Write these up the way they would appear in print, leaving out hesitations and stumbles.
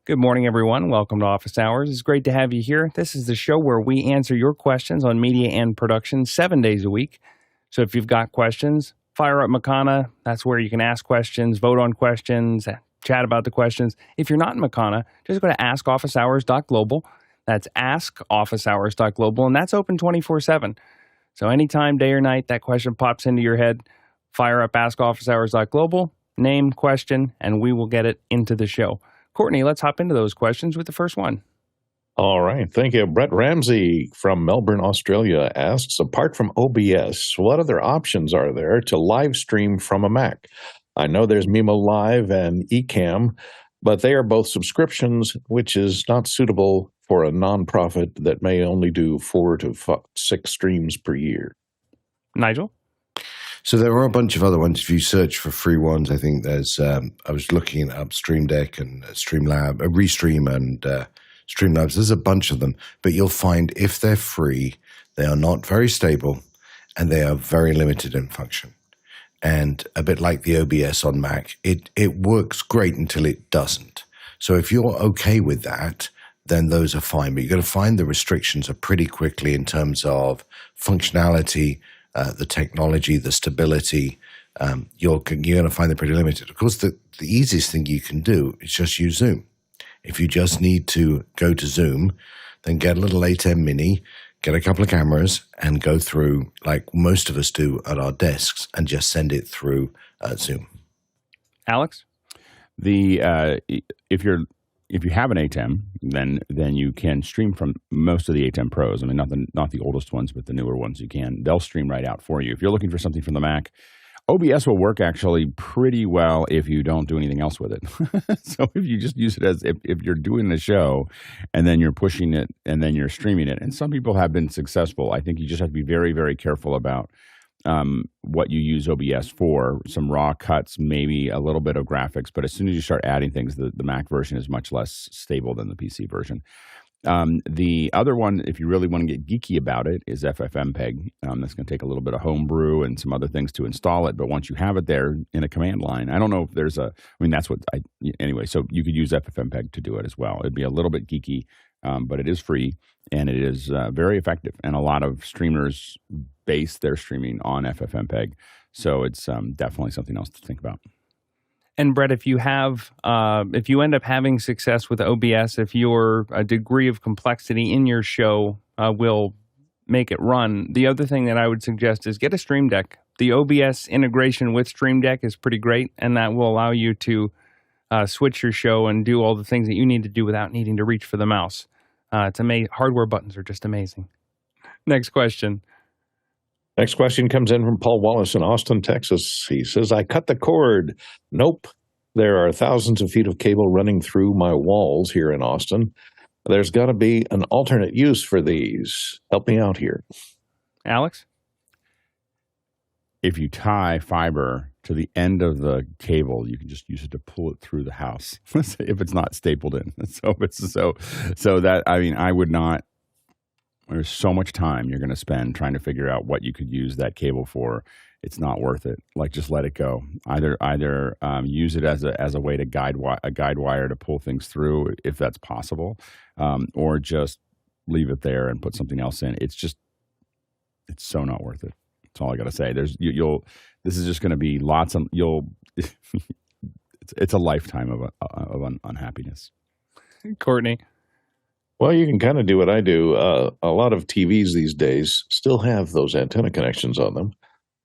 Good morning, everyone. Welcome to Office Hours. It's great to have you here. This is the show where we answer your questions on media and production 7 days a week. So if you've got questions, fire up Makana. That's where you can ask questions, vote on questions, chat about the questions. If you're not in Makana, just go to askofficehours.global. That's askofficehours.global, and that's open 24/7. So anytime, day or night, that question pops into your head, fire up askofficehours.global, name, question, and we will get it into the show. Courtney, let's hop into those questions with the first one. All right. Thank you. Brett Ramsey from Melbourne, Australia asks, apart from OBS, what other options are there to live stream from a Mac? I know there's Mimo Live and Ecamm, but they are both subscriptions, which is not suitable for a nonprofit that may only do 4 to 6 streams per year. Nigel? So there are a bunch of other ones. If you search for free ones, I think there's, I was looking up StreamDeck and Streamlab, Restream and Streamlabs. There's a bunch of them, but you'll find if they're free, they are not very stable and they are very limited in function. And a bit like the OBS on Mac, it works great until it doesn't. So if you're okay with that, then those are fine. But you're going to find the restrictions are pretty quickly in terms of functionality, the technology, the stability, you're going to find them pretty limited. Of course, the easiest thing you can do is just use Zoom. If you just need to go to Zoom, then get a little ATEM mini, get a couple of cameras, and go through, like most of us do at our desks, and just send it through Zoom. Alex? If you have an ATEM, then you can stream from most of the ATEM Pros. I mean, not the oldest ones, but the newer ones you can. They'll stream right out for you. If you're looking for something from the Mac, OBS will work actually pretty well if you don't do anything else with it. So if you just use it as if you're doing the show and then you're pushing it and then you're streaming it, and some people have been successful, I think you just have to be very, very careful about what you use OBS for. Some raw cuts, maybe a little bit of graphics, but as soon as you start adding things, the Mac version is much less stable than the PC version. The other one, if you really want to get geeky about it, is FFmpeg. That's going to take a little bit of homebrew and some other things to install it, but once you have it there in a command line, I don't know if there's anyway, so you could use FFmpeg to do it as well. It'd be a little bit geeky, but it is free and it is very effective. And a lot of streamers base their streaming on FFmpeg. So it's definitely something else to think about. And Brett, if you end up having success with OBS, if your degree of complexity in your show will make it run, the other thing that I would suggest is get a StreamDeck. The OBS integration with StreamDeck is pretty great, and that will allow you to switch your show and do all the things that you need to do without needing to reach for the mouse. Hardware buttons are just amazing. Next question. Next question comes in from Paul Wallace in Austin, Texas. He says, I cut the cord. Nope. There are thousands of feet of cable running through my walls here in Austin. There's got to be an alternate use for these. Help me out here. Alex? If you tie fiber to the end of the cable, you can just use it to pull it through the house if it's not stapled in. I would not. There's so much time you're going to spend trying to figure out what you could use that cable for. It's not worth it. Like, just let it go. Either use it as a way to guide wire to pull things through if that's possible, or just leave it there and put something else in. It's so not worth it. That's all I got to say. This is just going to be it's a lifetime of unhappiness. Courtney? Well, you can kind of do what I do. A lot of TVs these days still have those antenna connections on them.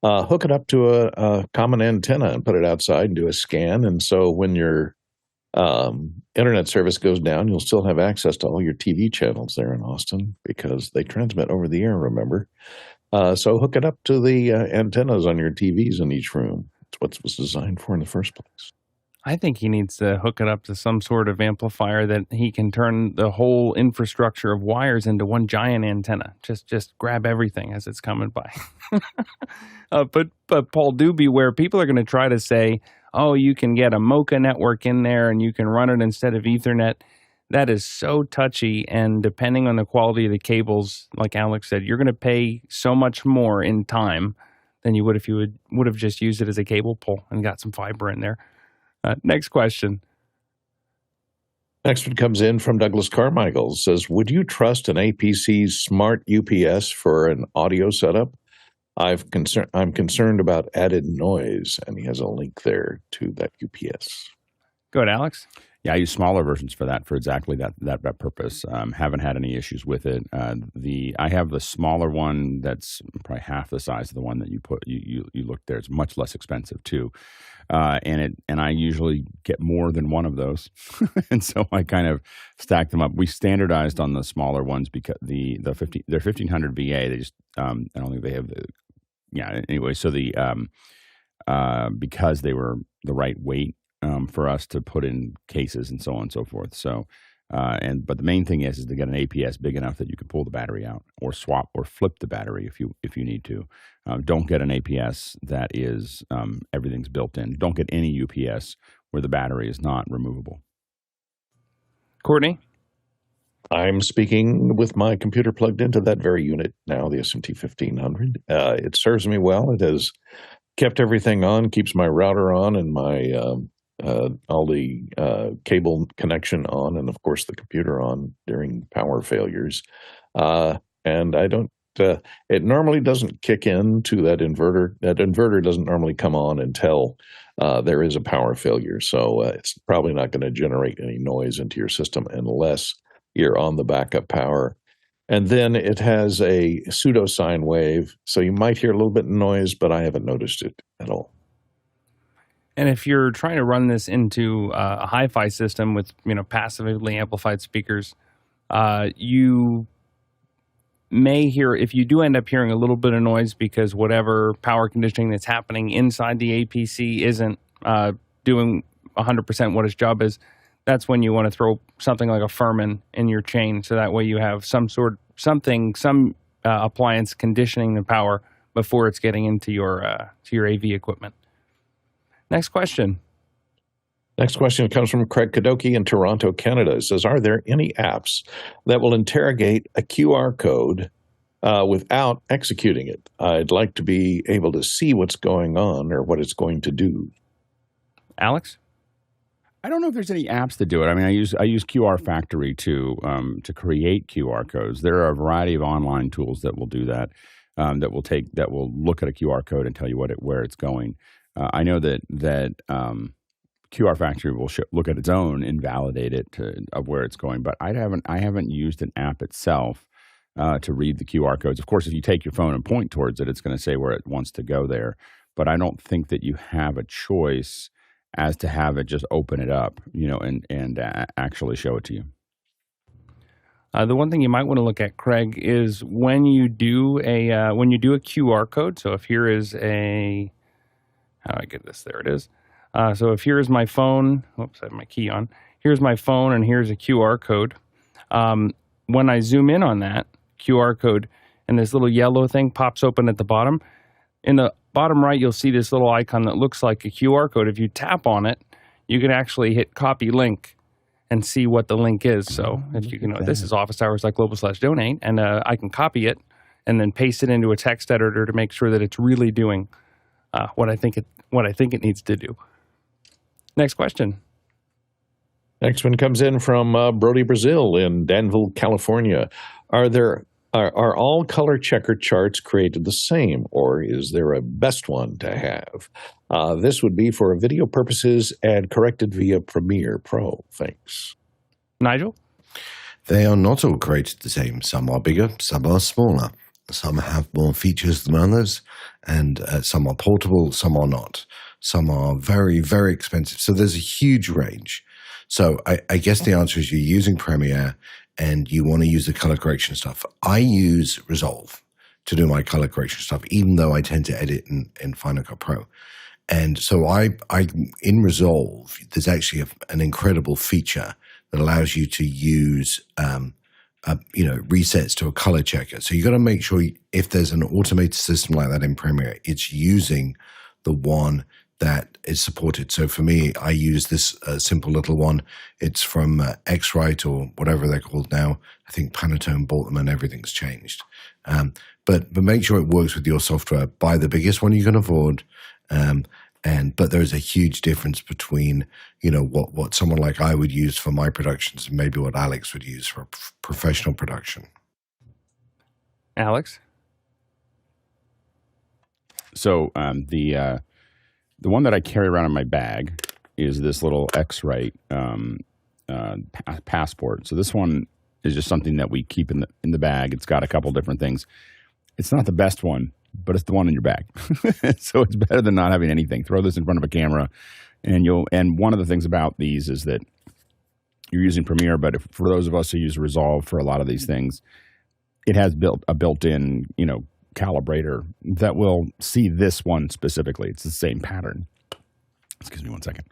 Hook it up to a common antenna and put it outside and do a scan. And so when your internet service goes down, you'll still have access to all your TV channels there in Austin because they transmit over the air, remember? So hook it up to the antennas on your TVs in each room. That's what it was designed for in the first place. I think he needs to hook it up to some sort of amplifier that he can turn the whole infrastructure of wires into one giant antenna. Just grab everything as it's coming by. But Paul, do beware. People are going to try to say, oh, you can get a Mocha network in there and you can run it instead of Ethernet. That is so touchy, and depending on the quality of the cables, like Alex said, you're going to pay so much more in time than you would if you would have just used it as a cable pull and got some fiber in there. Next question. Next one comes in from Douglas Carmichael. Says, would you trust an APC Smart-UPS for an audio setup? I'm concerned about added noise, and he has a link there to that UPS. Go ahead, Alex. Yeah, I use smaller versions for that, for exactly that purpose. Haven't had any issues with it. I have the smaller one that's probably half the size of the one that you looked there. It's much less expensive too, and I usually get more than one of those, and so I kind of stack them up. We standardized on the smaller ones because they're 1500 VA. They just I don't think they have the anyway. So because they were the right weight. For us to put in cases and so on and so forth. So, but the main thing is to get an APS big enough that you can pull the battery out or swap or flip the battery if you need to. Don't get an APS that is everything's built in. Don't get any UPS where the battery is not removable. Courtney? I'm speaking with my computer plugged into that very unit now, the SMT 1500. It serves me well. It has kept everything on, keeps my router on and my all the cable connection on, and of course the computer on during power failures. And I don't. It normally doesn't kick into that inverter. That inverter doesn't normally come on until there is a power failure. So it's probably not going to generate any noise into your system unless you're on the backup power. And then it has a pseudo sine wave, so you might hear a little bit of noise, but I haven't noticed it at all. And if you're trying to run this into a hi-fi system with passively amplified speakers, you may hear, if you do end up hearing a little bit of noise because whatever power conditioning that's happening inside the APC isn't doing 100% what its job is, that's when you want to throw something like a Furman in your chain, so that way you have some appliance conditioning the power before it's getting into your AV equipment. Next question. Next question comes from Craig Kadoki in Toronto, Canada. It says, are there any apps that will interrogate a QR code without executing it? I'd like to be able to see what's going on or what it's going to do. Alex? I don't know if there's any apps that do it. I mean, I use QR Factory to create QR codes. There are a variety of online tools that will do that. That will look at a QR code and tell you where it's going. I know that QR Factory will look at its own and validate it of where it's going, but I haven't used an app itself to read the QR codes. Of course, if you take your phone and point towards it, it's going to say where it wants to go there. But I don't think that you have a choice as to have it just open it up, and actually show it to you. The one thing you might want to look at, Craig, is when you do a QR code. So if here is how do I get this? There it is. So if here is my phone, oops, I have my key on. Here's my phone, and here's a QR code. When I zoom in on that QR code, and this little yellow thing pops open at the bottom, in the bottom right, you'll see this little icon that looks like a QR code. If you tap on it, you can actually hit copy link and see what the link is. So if you can, this is officehours.global/donate, and I can copy it and then paste it into a text editor to make sure that it's really doing what I think it needs to do. Next question. Next one comes in from Brody Brazil in Danville, California. Are all color checker charts created the same, or is there a best one to have? This would be for video purposes and corrected via Premiere Pro. Thanks. Nigel? They are not all created the same. Some are bigger, some are smaller. Some have more features than others, and some are portable, some are not. Some are very, very expensive. So there's a huge range. So I guess the answer is you're using Premiere and you want to use the color correction stuff. I use Resolve to do my color correction stuff, even though I tend to edit in Final Cut Pro. And so I in Resolve, there's actually an incredible feature that allows you to use resets to a color checker. So you got to make sure if there's an automated system like that in Premiere, it's using the one that is supported. So for me, I use this simple little one. It's from X-Rite or whatever they're called now. I think Pantone bought them and everything's changed. But make sure it works with your software. Buy the biggest one you can afford. But there is a huge difference between, what someone like I would use for my productions and maybe what Alex would use for professional production. Alex? So the one that I carry around in my bag is this little X-Rite passport. So this one is just something that we keep in the bag. It's got a couple different things. It's not the best one, but it's the one in your bag. So it's better than not having anything. Throw this in front of a camera, and one of the things about these is that you're using Premiere, but for those of us who use Resolve for a lot of these things, it has a built-in, calibrator that will see this one specifically. It's the same pattern. Excuse me one second.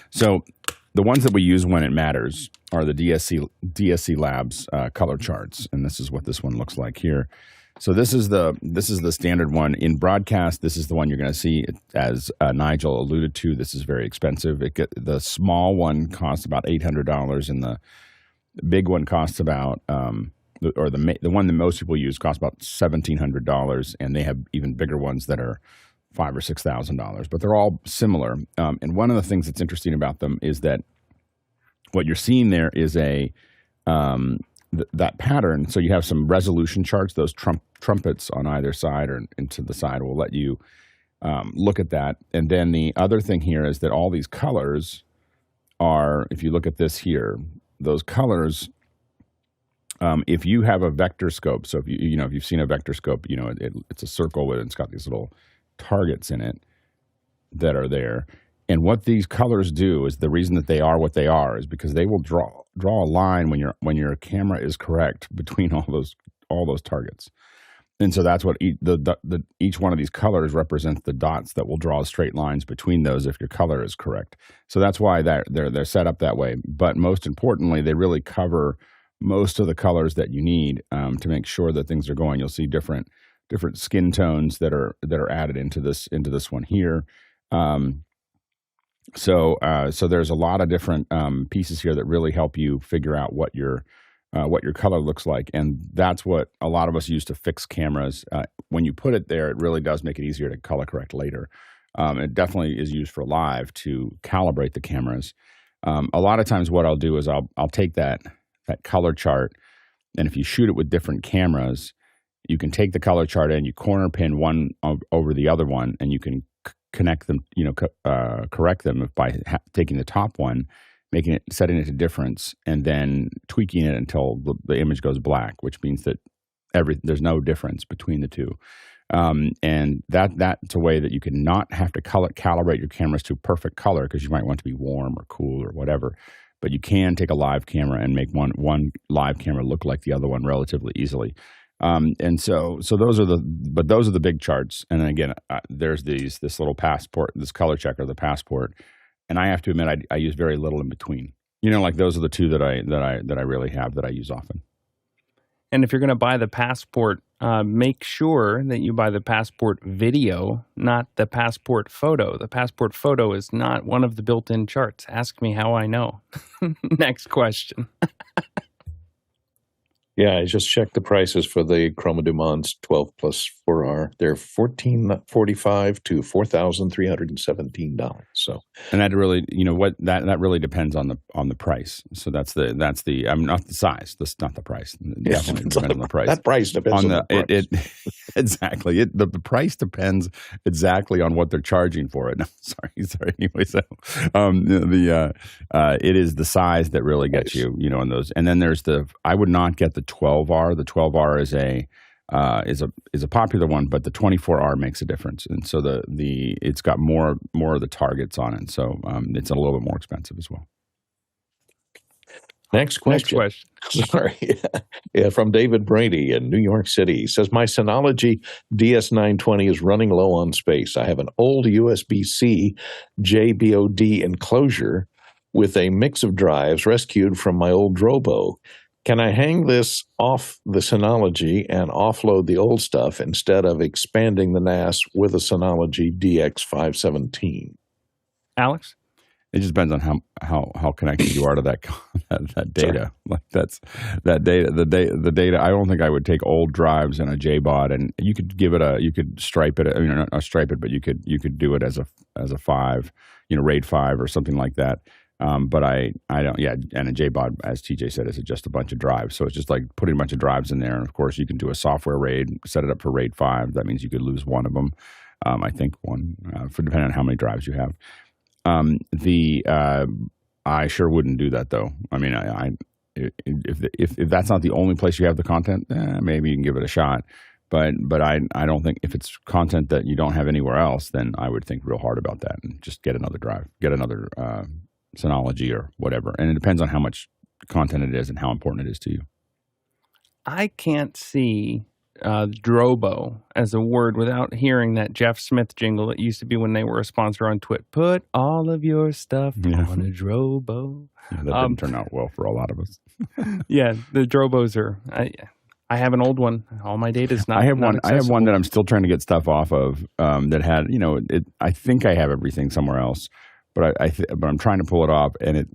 So the ones that we use when it matters are the DSC Labs color charts, and this is what this one looks like here. So this is the standard one in broadcast. This is the one you're going to see. As Nigel alluded to, this is very expensive. The small one costs about $800, and the big one costs about the one that most people use costs about $1,700, and they have even bigger ones that are $5,000 or $6,000. But they're all similar. And one of the things that's interesting about them is that what you're seeing there is that pattern. So you have some resolution charts. Those trumpets on either side or into the side will let you look at that. And then the other thing here is that all these colors are, if you look at this here, those colors, if you have a vector scope, so if you've seen a vector scope, it's a circle and it's got these little targets in it that are there. And what these colors do is, the reason that they are what they are is because they will draw a line when your camera is correct between all those targets. And so that's what each one of these colors represents the dots that will draw straight lines between those if your color is correct. So that's why they're set up that way. But most importantly, they really cover most of the colors that you need to make sure that things are going. You'll see different skin tones that are added into this one here. So there's a lot of different pieces here that really help you figure out what your color looks like, and that's what a lot of us use to fix cameras. When you put it there, it really does make it easier to color correct later. It definitely is used for live to calibrate the cameras. A lot of times, what I'll do is I'll take that color chart, and if you shoot it with different cameras, you can take the color chart and you corner pin one over the other one, and you can connect them, correct them by taking the top one, setting it to difference, and then tweaking it until the image goes black, which means that there's no difference between the two. And that's a way that you can not have to calibrate your cameras to perfect color, because you might want to be warm or cool or whatever. But you can take a live camera and make one live camera look like the other one relatively easily. And so those are the big charts. And then again, there's this little passport, this color checker, the passport. And I have to admit, I use very little in between. Like those are the two that I really have that I use often. And if you're going to buy the passport, make sure that you buy the passport video, not the passport photo. The passport photo is not one of the built-in charts. Ask me how I know. Next question. Yeah, I just checked the prices for the Chroma Dumont 12 plus 4R. They're $1,445 to $4,317. So, and that really, that really depends on the price. So that's the not the size. That's not the price. It definitely depends on the price. That price depends on the price. Exactly. The price depends exactly on what they're charging for it. No, sorry. Anyway, so it is the size that really gets you, in those. And then there's I would not get the 12R. The 12R is a popular one, but the 24R makes a difference, and so it's got more of the targets on it, so it's a little bit more expensive as well. Next question. Sorry. Yeah, from David Brady in New York City. He says, my Synology DS920 is running low on space. I have an old USB C JBOD enclosure with a mix of drives rescued from my old Drobo. Can I hang this off the Synology and offload the old stuff instead of expanding the NAS with a Synology DX517? Alex? It just depends on how connected you are to that that data. Like that's that data. The data. I don't think I would take old drives and a JBOD, and you could give it you could stripe it. I mean, not stripe it, but you could do it as a 5, RAID 5 or something like that. But I don't. Yeah, and a JBOD, as TJ said, is just a bunch of drives. So it's just like putting a bunch of drives in there. And of course, you can do a software RAID, set it up for RAID 5. That means you could lose one of them. I think one, for depending on how many drives you have. I sure wouldn't do that though. I mean, if that's not the only place you have the content, maybe you can give it a shot. But I don't think if it's content that you don't have anywhere else, then I would think real hard about that and just get another drive, get another Synology or whatever. And it depends on how much content it is and how important it is to you. I can't see Drobo as a word without hearing that Jeff Smith jingle that used to be when they were a sponsor on Twit. Put all of your stuff on a Drobo. Yeah, that didn't turn out well for a lot of us. Yeah, the Drobos are. I have an old one. All my data's not. I have not one. I have one that I'm still trying to get stuff off of. That had, I think I have everything somewhere else, but but I'm trying to pull it off, and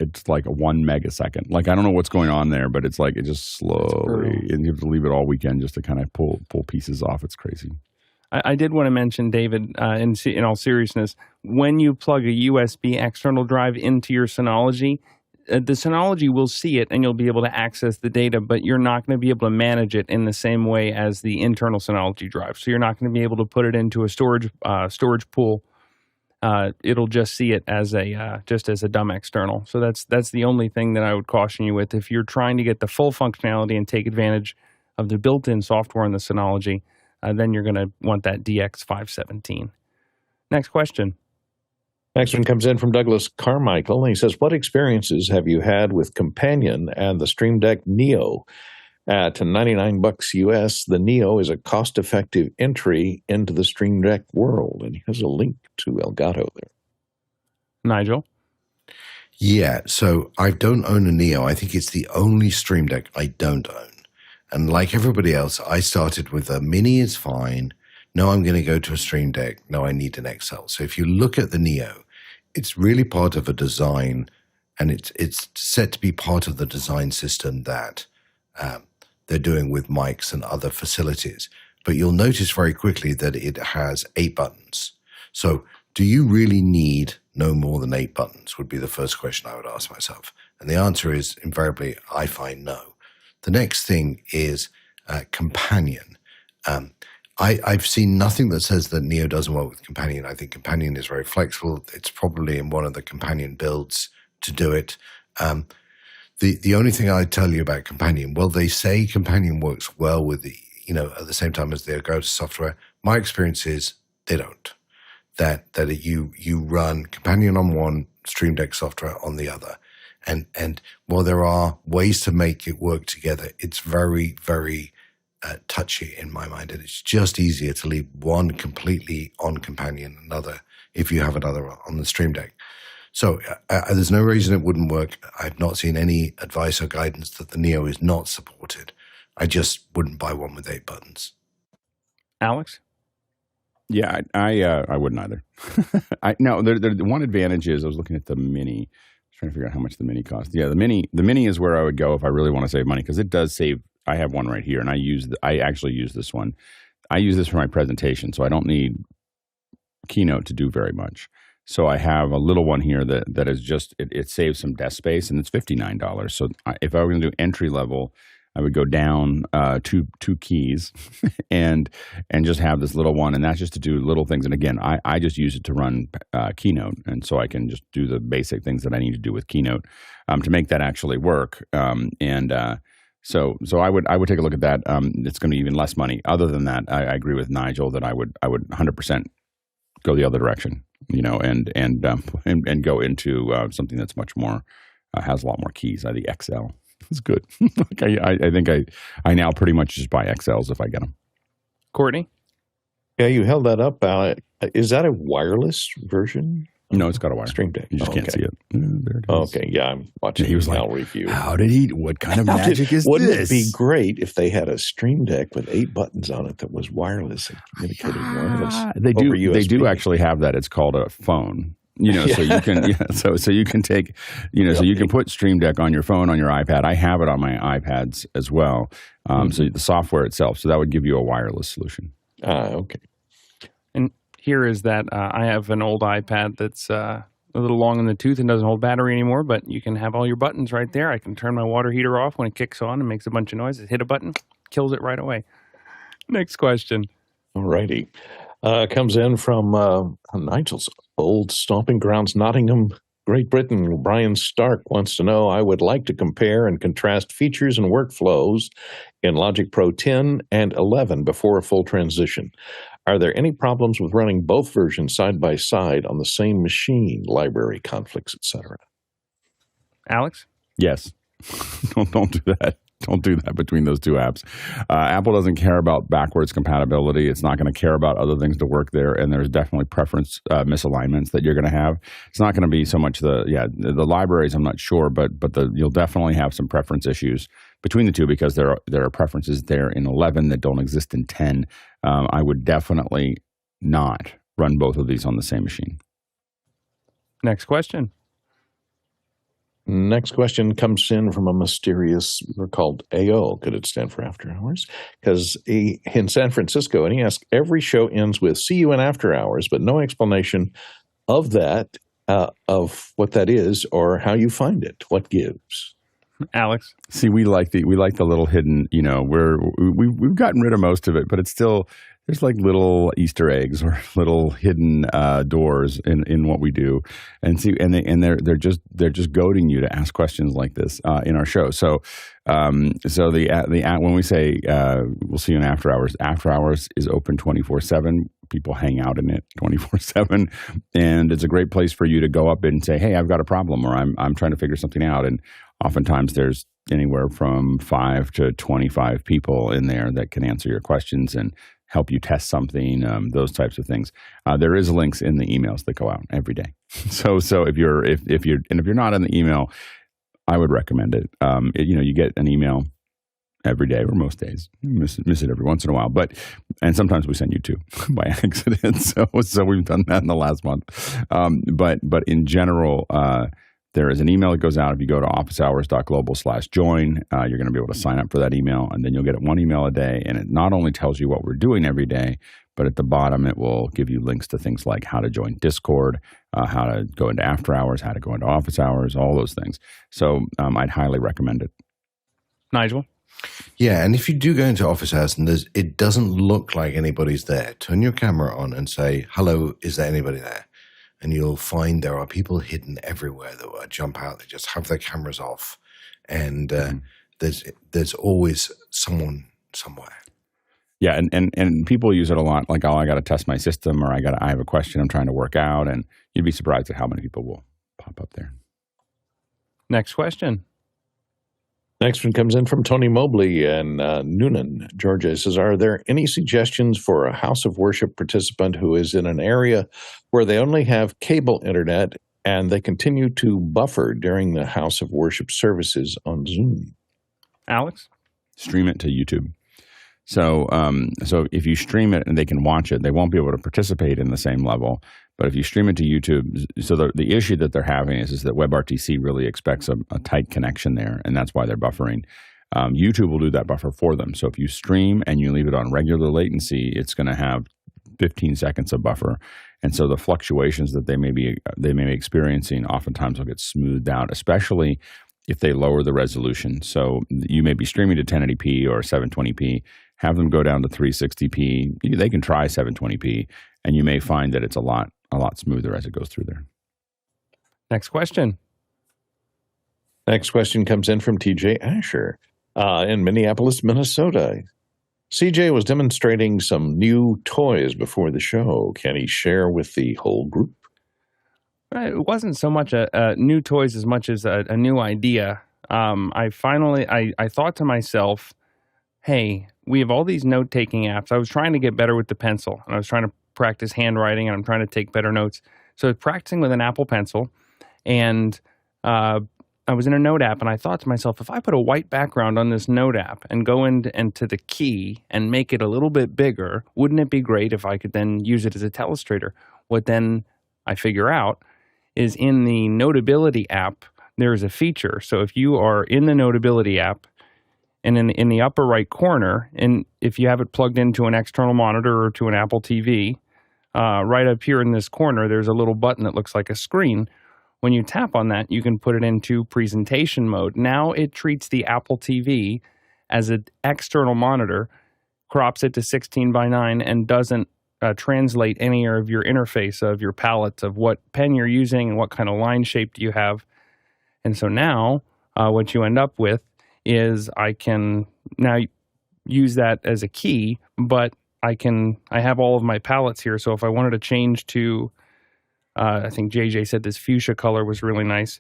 it's like a 1 megasecond. Like, I don't know what's going on there, but it's like it just slowly, and you have to leave it all weekend just to kind of pull pieces off. It's crazy. I did want to mention, David, in all seriousness, when you plug a USB external drive into your Synology, the Synology will see it and you'll be able to access the data, but you're not going to be able to manage it in the same way as the internal Synology drive. So you're not going to be able to put it into a storage pool. It'll just see it as a dumb external. So that's the only thing that I would caution you with. If you're trying to get the full functionality and take advantage of the built-in software in the Synology, then you're going to want that DX517. Next question. Next one comes in from Douglas Carmichael, and he says, what experiences have you had with Companion and the StreamDeck Neo? At $99 US, the Neo is a cost-effective entry into the StreamDeck world, and he has a link to Elgato there. Nigel? Yeah, so I don't own a Neo. I think it's the only Stream Deck I don't own. And like everybody else, I started with a Mini is fine. No, I'm going to go to a Stream Deck. No, I need an XL. So if you look at the Neo, it's really part of a design, and it's set to be part of the design system that they're doing with mics and other facilities. But you'll notice very quickly that it has 8 buttons. So do you really need no more than 8 buttons would be the first question I would ask myself. And the answer is invariably, I find no. The next thing is Companion. I've seen nothing that says that Neo doesn't work with Companion. I think Companion is very flexible. It's probably in one of the Companion builds to do it. The only thing I tell you about Companion, well, they say Companion works well with the, at the same time as the Elgato software. My experience is they don't. That you run Companion on one, Stream Deck software on the other. And while there are ways to make it work together, it's very, very touchy in my mind. And it's just easier to leave one completely on Companion, another if you have another on the Stream Deck. So there's no reason it wouldn't work. I've not seen any advice or guidance that the Neo is not supported. I just wouldn't buy one with 8 buttons. Alex? Yeah, I wouldn't either. The one advantage is I was looking at the Mini, trying to figure out how much the Mini costs. Yeah, the Mini is where I would go if I really want to save money, because it does save. I have one right here, and I actually use this one. I use this for my presentation, so I don't need Keynote to do very much. So I have a little one here that is just it saves some desk space, and it's $59. So if I were going to do entry level, I would go down two keys and just have this little one, and that's just to do little things. And again, I just use it to run Keynote, and so I can just do the basic things that I need to do with Keynote to make that actually work. So I would take a look at that. It's going to be even less money. Other than that, I agree with Nigel that I would 100% go the other direction, and go into something that's much more has a lot more keys. The XL. It's good. I think I now pretty much just buy XLs if I get them. Courtney? Yeah, you held that up. Is that a wireless version? No, it's got a wire. Stream Deck. You just can't see it. There it is. Okay, yeah, I'm watching he was Al like, review. What kind of magic is wouldn't this? Wouldn't it be great if they had a Stream Deck with 8 buttons on it that was wireless and communicating wireless? They do. over USB? They do actually have that. It's called a phone. So you can, so you can take, so you can put StreamDeck on your phone, on your iPad. I have it on my iPads as well. So the software itself, so that would give you a wireless solution. Okay. And here is that I have an old iPad that's a little long in the tooth and doesn't hold battery anymore, but you can have all your buttons right there. I can turn my water heater off when it kicks on and makes a bunch of noise. Hit a button, kills it right away. Next question. All righty. Comes in from Nigel's old stomping grounds, Nottingham, Great Britain. Brian Stark wants to know, I would like to compare and contrast features and workflows in Logic Pro 10 and 11 before a full transition. Are there any problems with running both versions side by side on the same machine, library conflicts, etc.? Alex? Yes. Don't do that. Don't do that between those two apps. Apple doesn't care about backwards compatibility. It's not going to care about other things to work there, and there's definitely preference misalignments that you're going to have. It's not going to be so much the libraries. I'm not sure, but you'll definitely have some preference issues between the two because there are preferences there in 11 that don't exist in 10. I would definitely not run both of these on the same machine. Next question. Next question comes in from a mysterious, we're called AO. Could it stand for after hours? Because in San Francisco, and he asked, every show ends with see you in after hours, but no explanation of that, of what that is or how you find it. What gives? Alex? See, we like the little hidden, we've gotten rid of most of it, but it's still, there's like little Easter eggs or little hidden doors in what we do, and they're just goading you to ask questions like this in our show. So when we say we'll see you in after hours is open 24/7. People hang out in it 24/7, and it's a great place for you to go up and say, hey, I've got a problem, or I'm trying to figure something out. And oftentimes there's anywhere from 5 to 25 people in there that can answer your questions and help you test something, those types of things. There is links in the emails that go out every day. So if you're not in the email, I would recommend it. You get an email every day or most days. You miss it every once in a while, and sometimes we send you two by accident. So we've done that in the last month. But in general, there is an email that goes out. If you go to officehours.global/join, you're going to be able to sign up for that email, and then you'll get one email a day. And it not only tells you what we're doing every day, but at the bottom, it will give you links to things like how to join Discord, how to go into after hours, how to go into office hours, all those things. So I'd highly recommend it. Nigel? Yeah, and if you do go into office hours and it doesn't look like anybody's there, turn your camera on and say, hello, is there anybody there? And you'll find there are people hidden everywhere that will jump out. They just have their cameras off. And there's always someone somewhere. Yeah, and people use it a lot, like, oh, I got to test my system, or I have a question I'm trying to work out. And you'd be surprised at how many people will pop up there. Next question. Next one comes in from Tony Mobley in Noonan, Georgia. It says, are there any suggestions for a house of worship participant who is in an area where they only have cable internet and they continue to buffer during the house of worship services on Zoom? Alex? Stream it to YouTube. So if you stream it and they can watch it, they won't be able to participate in the same level. But if you stream it to YouTube, so the issue that they're having is that WebRTC really expects a tight connection there, and that's why they're buffering. YouTube will do that buffer for them. So if you stream and you leave it on regular latency, it's going to have 15 seconds of buffer. And so the fluctuations that they may be experiencing oftentimes will get smoothed out, especially if they lower the resolution. So you may be streaming to 1080p or 720p, have them go down to 360p. They can try 720p, and you may find that it's a lot smoother as it goes through there. Next question. Next question comes in from TJ Asher in Minneapolis, Minnesota. CJ was demonstrating some new toys before the show. Can he share with the whole group? It wasn't so much a new toys as much as a new idea. I thought to myself, hey, we have all these note-taking apps. I was trying to get better with the pencil, and I was trying to practice handwriting, and I'm trying to take better notes. So I was practicing with an Apple Pencil, and I was in a note app, and I thought to myself, if I put a white background on this note app and go into the key and make it a little bit bigger, wouldn't it be great if I could then use it as a telestrator? What then I figure out is in the Notability app, there's a feature. So if you are in the Notability app, and in the upper right corner, and if you have it plugged into an external monitor or to an Apple TV, right up here in this corner, there's a little button that looks like a screen. When you tap on that, you can put it into presentation mode. Now it treats the Apple TV as an external monitor, crops it to 16:9, and doesn't translate any of your interface of your palette of what pen you're using and what kind of line shape do you have. And so now what you end up with is I can now use that as a key, but I have all of my palettes here. So if I wanted to change to, I think JJ said this fuchsia color was really nice.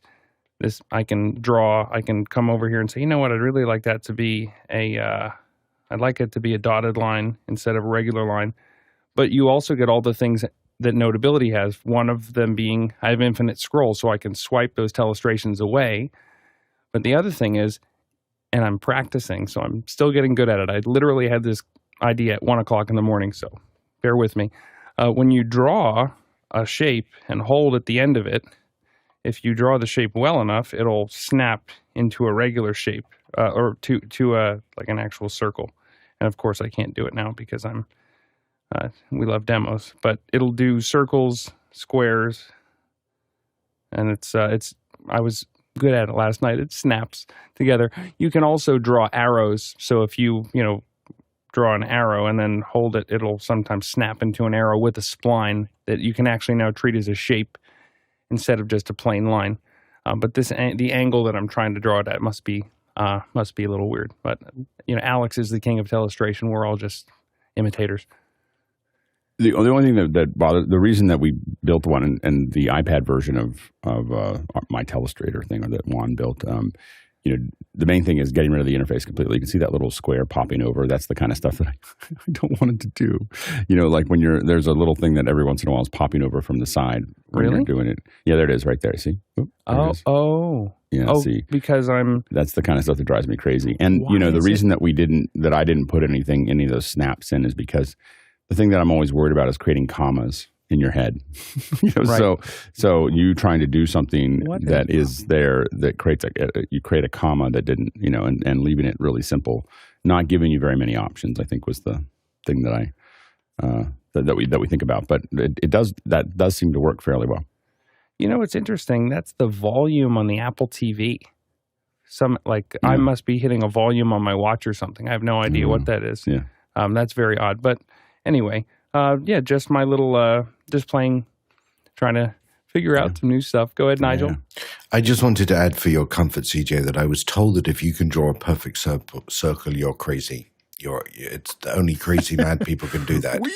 This I can come over here and say, you know what, I'd really like that to be I'd like it to be a dotted line instead of a regular line. But you also get all the things that Notability has. One of them being I have infinite scroll, so I can swipe those telestrations away. But the other thing is, and I'm practicing, so I'm still getting good at it. I literally had this idea at 1 o'clock in the morning, so bear with me. When you draw a shape and hold at the end of it, if you draw the shape well enough, it'll snap into a regular shape or to like an actual circle. And of course, I can't do it now because we love demos. But it'll do circles, squares, and I was good at it last night. It snaps together. You can also draw arrows. So if you draw an arrow and then hold it, it'll sometimes snap into an arrow with a spline that you can actually now treat as a shape instead of just a plain line. But the angle that I'm trying to draw it at must be a little weird. But Alex is the king of telestration. We're all just imitators. The only thing that bothered, the reason that we built one and the iPad version of my Telestrator thing, or that Juan built, the main thing is getting rid of the interface completely. You can see that little square popping over. That's the kind of stuff that I don't want it to do. Like when there's a little thing that every once in a while is popping over from the side when you're doing it. Yeah, there it is right there. See? Oop, yeah, see, because that's the kind of stuff that drives me crazy. And the reason that I didn't put any of those snaps in is because the thing that I'm always worried about is creating commas in your head. Right. So you trying to do something that is there that creates you create a comma that didn't, and leaving it really simple, not giving you very many options, I think was the thing that that we think about. But it does seem to work fairly well. It's interesting. That's the volume on the Apple TV. I must be hitting a volume on my watch or something. I have no idea what that is. Yeah. That's very odd. But anyway, just my little, just playing, trying to figure out some new stuff. Go ahead, Nigel. Yeah. I just wanted to add for your comfort, CJ, that I was told that if you can draw a perfect circle, you're crazy. It's only crazy mad people can do that. We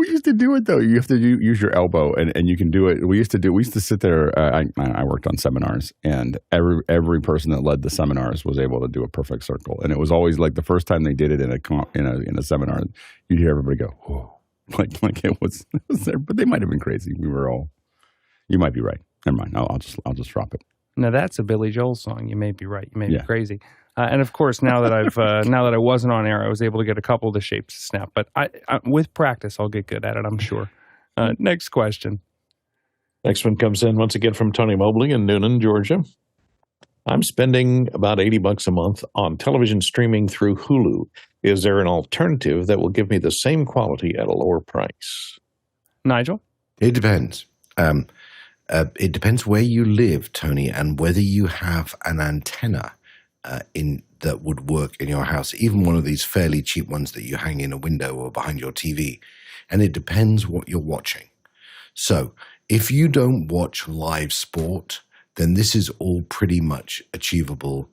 used to do it though. You have to use your elbow, and you can do it. We used to sit there. I worked on seminars, and every person that led the seminars was able to do a perfect circle. And it was always like the first time they did it in a seminar, you'd hear everybody go, "Whoa!" Like it was there. But they might have been crazy. We were all. You might be right. Never mind. I'll just drop it. Now that's a Billy Joel song. You may be right. You may be crazy. And of course, now that I wasn't on air, I was able to get a couple of the shapes to snap. But I with practice, I'll get good at it, I'm sure. Next question. Next one comes in once again from Tony Mobley in Noonan, Georgia. I'm spending about $80 a month on television streaming through Hulu. Is there an alternative that will give me the same quality at a lower price? Nigel? It depends. It depends where you live, Tony, and whether you have an antenna that would work in your house, even one of these fairly cheap ones that you hang in a window or behind your TV. And it depends what you're watching. So if you don't watch live sport, then this is all pretty much achievable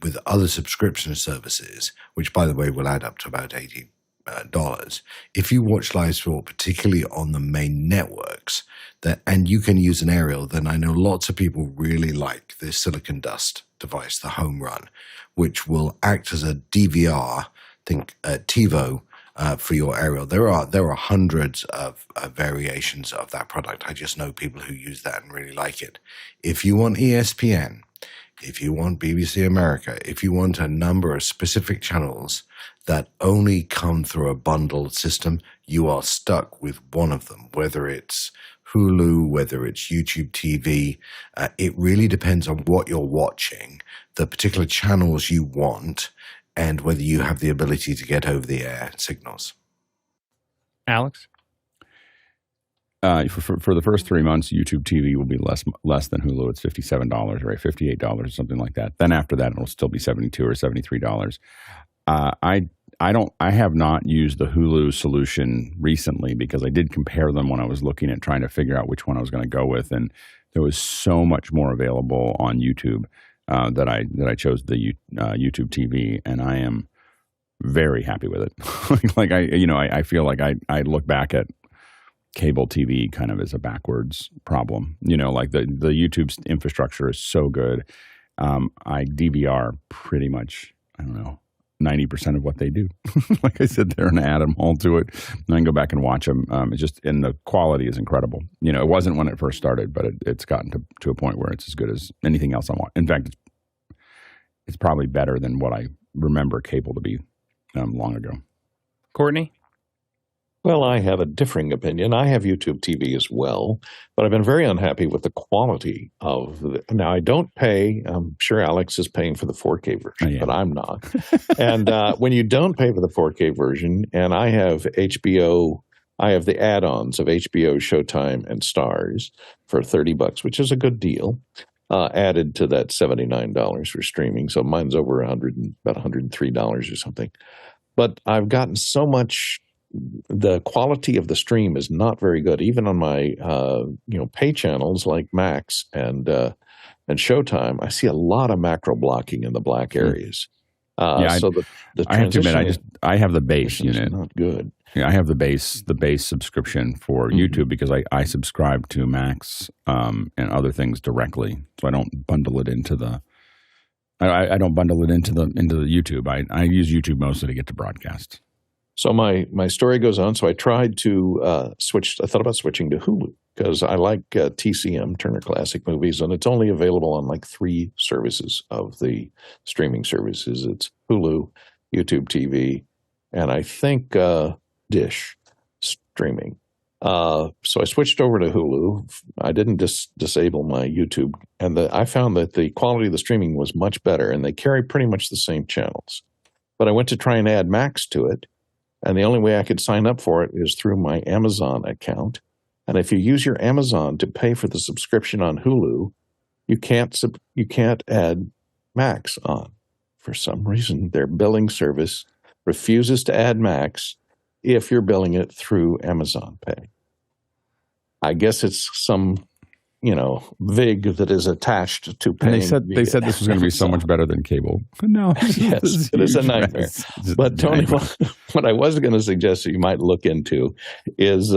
with other subscription services, which, by the way, will add up to about $80. If you watch live sport, particularly on the main networks, and you can use an aerial, then I know lots of people really like the silicon dust device, the Home Run, which will act as a DVR, TiVo, for your aerial. There are hundreds of variations of that product. I just know people who use that and really like it. If you want ESPN, if you want BBC America, if you want a number of specific channels that only come through a bundled system, you are stuck with one of them, whether it's Hulu, whether it's YouTube TV. It really depends on what you're watching, the particular channels you want, and whether you have the ability to get over-the-air signals. Alex? For the first 3 months, YouTube TV will be less than Hulu. It's $57, right? $58 or something like that. Then after that, it'll still be $72 or $73. I have not used the Hulu solution recently because I did compare them when I was looking at trying to figure out which one I was going to go with, and there was so much more available on YouTube that I chose the YouTube TV, and I am very happy with it. I feel like I look back at cable TV kind of as a backwards problem. Like the YouTube's infrastructure is so good. I DVR pretty much, 90% of what they do. Like I sit there and add them all to it, and I can go back and watch them. And the quality is incredible. It wasn't when it first started, but it's gotten to a point where it's as good as anything else I want. In fact, it's probably better than what I remember cable to be long ago. Courtney? Well, I have a differing opinion. I have YouTube TV as well, but I've been very unhappy with the quality of now, I don't pay. I'm sure Alex is paying for the 4K version, but I'm not. And when you don't pay for the 4K version, and I have HBO, I have the add-ons of HBO, Showtime, and Stars for $30, which is a good deal, added to that $79 for streaming. So mine's over about $103 or something. But I've gotten so much. The quality of the stream is not very good, even on my pay channels like Max and Showtime. I see a lot of macro blocking in the black areas. So the I have to admit, I have the base unit. Not good. Yeah, I have the base subscription for YouTube because I subscribe to Max and other things directly, so I don't bundle it into the. I don't bundle it into the YouTube. I use YouTube mostly to get to broadcast. So my story goes on. So I tried to switch. I thought about switching to Hulu because I like TCM, Turner Classic Movies, and it's only available on like 3 services of the streaming services. It's Hulu, YouTube TV, and I think Dish streaming. So I switched over to Hulu. I didn't disable my YouTube, and I found that the quality of the streaming was much better, and they carry pretty much the same channels. But I went to try and add Max to it. And the only way I could sign up for it is through my Amazon account. And if you use your Amazon to pay for the subscription on Hulu, you can't add Max on. For some reason, their billing service refuses to add Max if you're billing it through Amazon Pay. I guess it's some, VIG that is attached to paying. And they said this was going to be so much better than cable. No, yes, it is a nightmare. But Tony, what I was going to suggest that you might look into is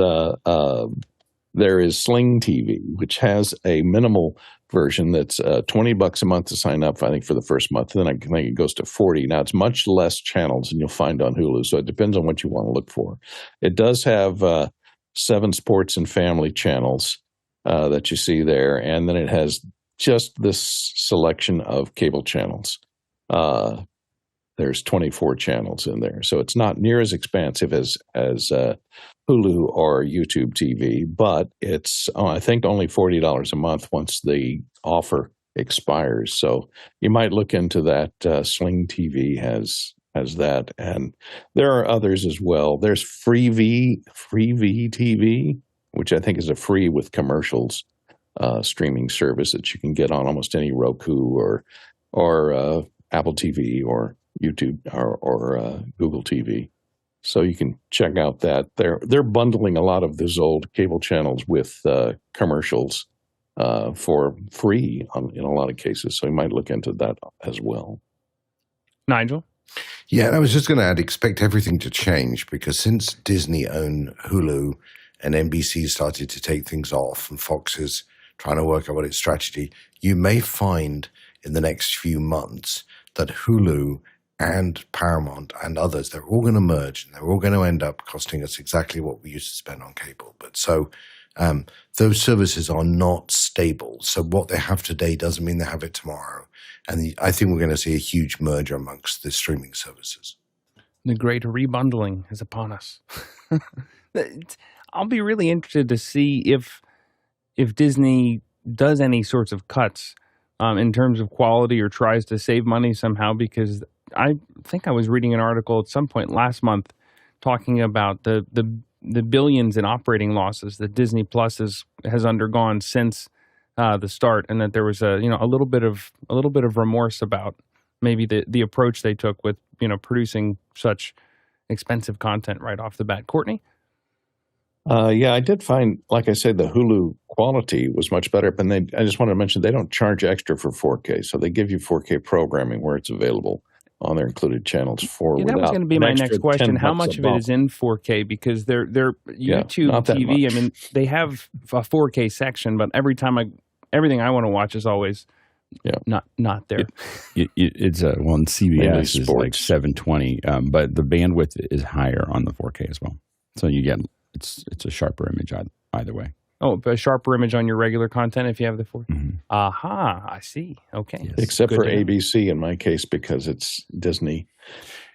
there is Sling TV, which has a minimal version that's $20 a month to sign up, I think, for the first month. And then I think it goes to $40. Now, it's much less channels than you'll find on Hulu, so it depends on what you want to look for. It does have 7 sports and family channels that you see there, and then it has just this selection of cable channels. There's 24 channels in there, so it's not near as expansive as Hulu or YouTube TV, but it's I think only $40 a month once the offer expires. So you might look into that. Sling TV has that, and there are others as well. There's Freevee TV, which I think is a free with commercials streaming service that you can get on almost any Roku or Apple TV or YouTube or Google TV. So you can check out that. They're bundling a lot of those old cable channels with commercials for free in a lot of cases. So you might look into that as well. Nigel? Yeah, and I was just going to add, expect everything to change because since Disney owned Hulu and NBC started to take things off and Fox is trying to work out what its strategy, you may find in the next few months that Hulu and Paramount and others, they're all going to merge and they're all going to end up costing us exactly what we used to spend on cable. But so those services are not stable. So what they have today doesn't mean they have it tomorrow. And I think we're going to see a huge merger amongst the streaming services. The great rebundling is upon us. I'll be really interested to see if if Disney does any sorts of cuts in terms of quality or tries to save money somehow, because I think I was reading an article at some point last month talking about the billions in operating losses that Disney Plus has undergone since the start, and that there was a little bit of remorse about maybe the approach they took with producing such expensive content right off the bat. Courtney? Yeah, I did find, like I said, the Hulu quality was much better. But I just want to mention they don't charge extra for 4K, so they give you 4K programming where it's available on their included channels for. Yeah, that was going to be my next question. How much of it is in 4K? Because their YouTube TV, I mean, they have a 4K section, but everything I want to watch is always not there. It's on CBS is like 720, but the bandwidth is higher on the 4K as well. So you get it's a sharper image either way. Oh, a sharper image on your regular content if you have the 4K? Mm-hmm. Aha, I see. Okay. Yes. Except for ABC in my case, because it's Disney.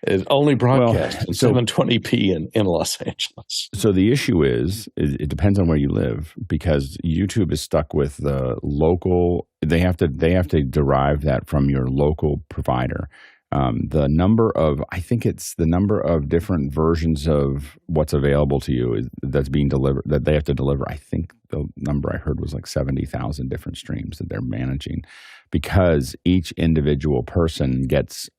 It only broadcasts in 720p in Los Angeles. So the issue is, it depends on where you live, because YouTube is stuck with the local. They have to derive that from your local provider. The number of different versions of what's available to you that's being delivered, that they have to deliver. I think the number I heard was like 70,000 different streams that they're managing, because each individual person gets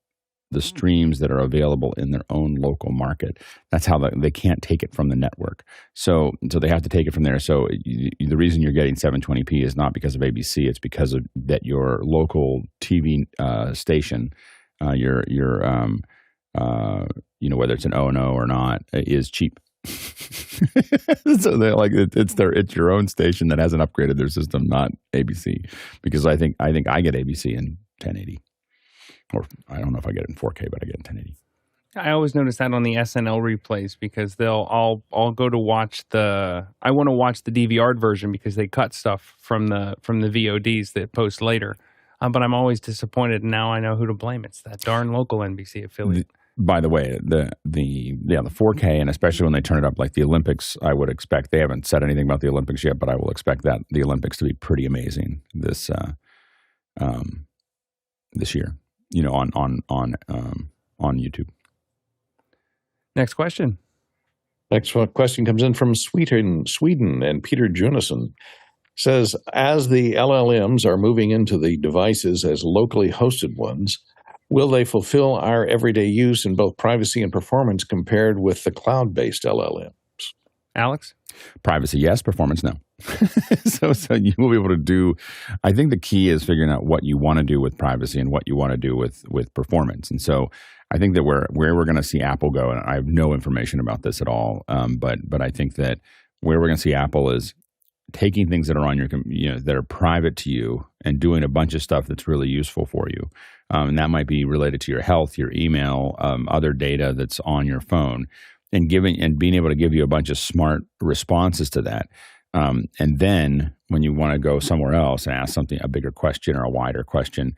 the streams that are available in their own local market. That's how they can't take it from the network. So they have to take it from there. So the reason you're getting 720p is not because of ABC. It's because of that your local TV station, whether it's an O&O or not, is cheap. So they're like, it's your own station that hasn't upgraded their system, not ABC. Because I think I get ABC in 1080, or I don't know if I get it in 4K, but I get it in 1080. I always notice that on the SNL replays, because I'll go to watch I want to watch the DVR version because they cut stuff from the VODs that post later. But I'm always disappointed, and now I know who to blame. It's that darn local NBC affiliate. By the way, the 4K, and especially when they turn it up like the Olympics, I would expect, they haven't said anything about the Olympics yet, but I will expect that the Olympics to be pretty amazing this year, on YouTube. Next question. Next question comes in from Sweden, and Peter Junison says, as the LLMs are moving into the devices as locally hosted ones, will they fulfill our everyday use in both privacy and performance compared with the cloud-based LLMs? Alex? Privacy, yes. Performance, no. So you will be able to do, I think the key is figuring out what you want to do with privacy and what you want to do with performance. And so I think that where we're going to see Apple go, and I have no information about this at all, but I think that where we're going to see Apple is taking things that are on that are private to you and doing a bunch of stuff that's really useful for you. And that might be related to your health, your email, other data that's on your phone, and being able to give you a bunch of smart responses to that. And then when you want to go somewhere else and ask a bigger question or a wider question,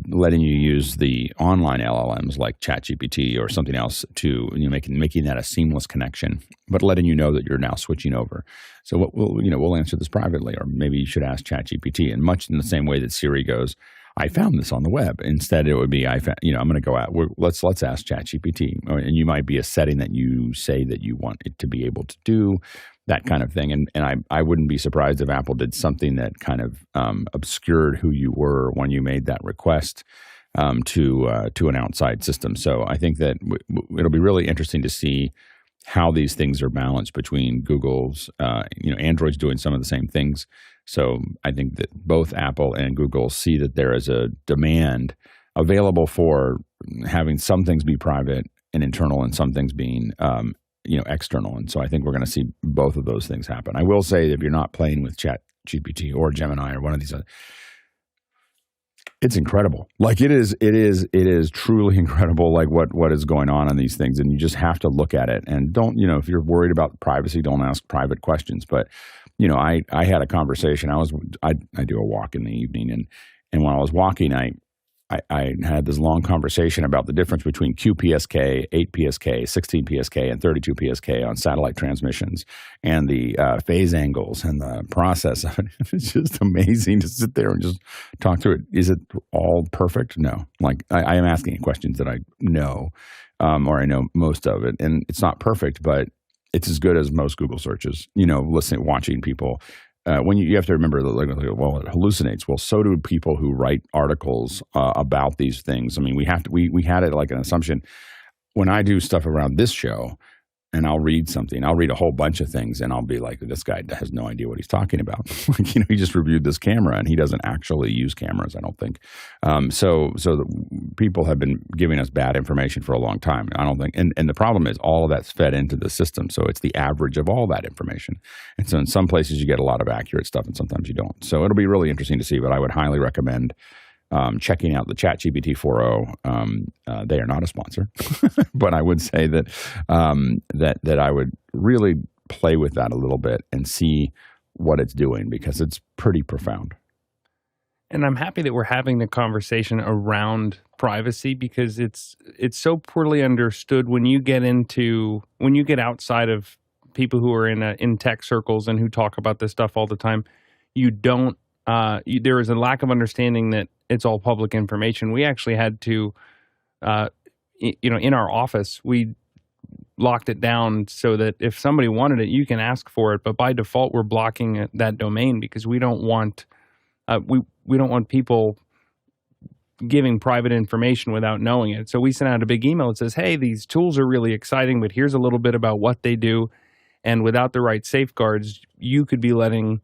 letting you use the online LLMs like ChatGPT or something else to making that a seamless connection, but letting you know that you're now switching over. So we'll answer this privately, or maybe you should ask ChatGPT. And much in the same way that Siri goes, I found this on the web. Instead, it would be I'm going to go out. Let's ask ChatGPT, and you might be a setting that you say that you want it to be able to do. That kind of thing. And I wouldn't be surprised if Apple did something that kind of obscured who you were when you made that request to an outside system. So I think that it'll be really interesting to see how these things are balanced between Google's, Android's doing some of the same things. So I think that both Apple and Google see that there is a demand available for having some things be private and internal and some things being external. And so I think we're going to see both of those things happen. I will say that if you're not playing with ChatGPT or Gemini or one of these, it's incredible. Like it is truly incredible. Like what is going on these things. And you just have to look at it and don't, if you're worried about privacy, don't ask private questions. But, I had a conversation. I do a walk in the evening, and when I was walking, I had this long conversation about the difference between QPSK, 8PSK, 16PSK, and 32PSK on satellite transmissions, and the phase angles and the process of it. It's just amazing to sit there and just talk through it. Is it all perfect? No. Like I am asking questions that I know, or I know most of it, and it's not perfect, but it's as good as most Google searches. Watching people. When you have to remember that, well, it hallucinates. Well, so do people who write articles about these things. I mean, we had it like an assumption. When I do stuff around this show, and I'll read something, I'll read a whole bunch of things, and I'll be like, this guy has no idea what he's talking about. He just reviewed this camera, and he doesn't actually use cameras, I don't think. So people have been giving us bad information for a long time. I don't think, and the problem is all of that's fed into the system, so it's the average of all that information. And so in some places you get a lot of accurate stuff, and sometimes you don't. So it'll be really interesting to see, but I would highly recommend checking out the ChatGPT 4.0. They are not a sponsor, but I would say that that I would really play with that a little bit and see what it's doing, because it's pretty profound. And I'm happy that we're having the conversation around privacy, because it's so poorly understood when you get outside of people who are in tech circles and who talk about this stuff all the time. There is a lack of understanding that it's all public information. We actually had to, in our office, we locked it down so that if somebody wanted it, you can ask for it. But by default, we're blocking that domain, because we don't want we don't want people giving private information without knowing it. So we sent out a big email that says, hey, these tools are really exciting, but here's a little bit about what they do. And without the right safeguards, you could be letting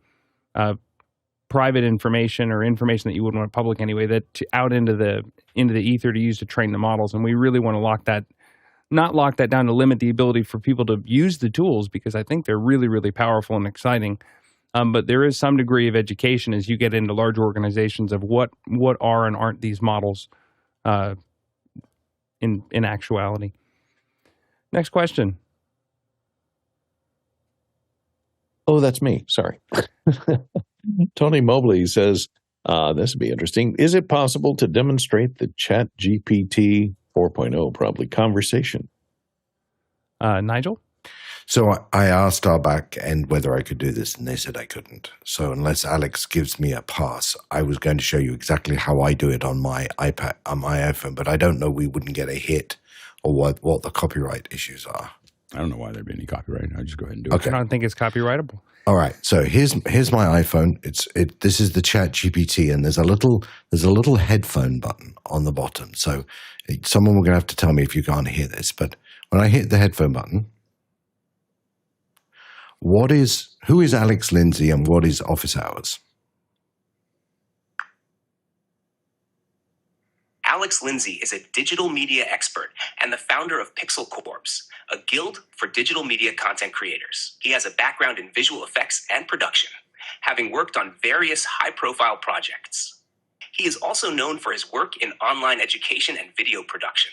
private information, or information that you wouldn't want public anyway, out into the ether to use to train the models. And we really want to not lock that down to limit the ability for people to use the tools, because I think they're really, really powerful and exciting. But there is some degree of education as you get into large organizations of what are and aren't these models in actuality. Next question. Oh, that's me. Sorry. Tony Mobley says, this would be interesting. Is it possible to demonstrate the ChatGPT 4.0, probably conversation? Nigel? So I asked our back end whether I could do this, and they said I couldn't. So unless Alex gives me a pass, I was going to show you exactly how I do it on my iPad, on my iPhone, but I don't know, we wouldn't get a hit, or what the copyright issues are. I don't know why there'd be any copyright. I just go ahead and do it. I don't think it's copyrightable. All right. So here's my iPhone. This is the ChatGPT, and there's a little headphone button on the bottom. So someone will gonna have to tell me if you can't hear this. But when I hit the headphone button, who is Alex Lindsay and what is office hours? Alex Lindsay is a digital media expert and the founder of Pixel Corps, a guild for digital media content creators. He has a background in visual effects and production, having worked on various high-profile projects. He is also known for his work in online education and video production.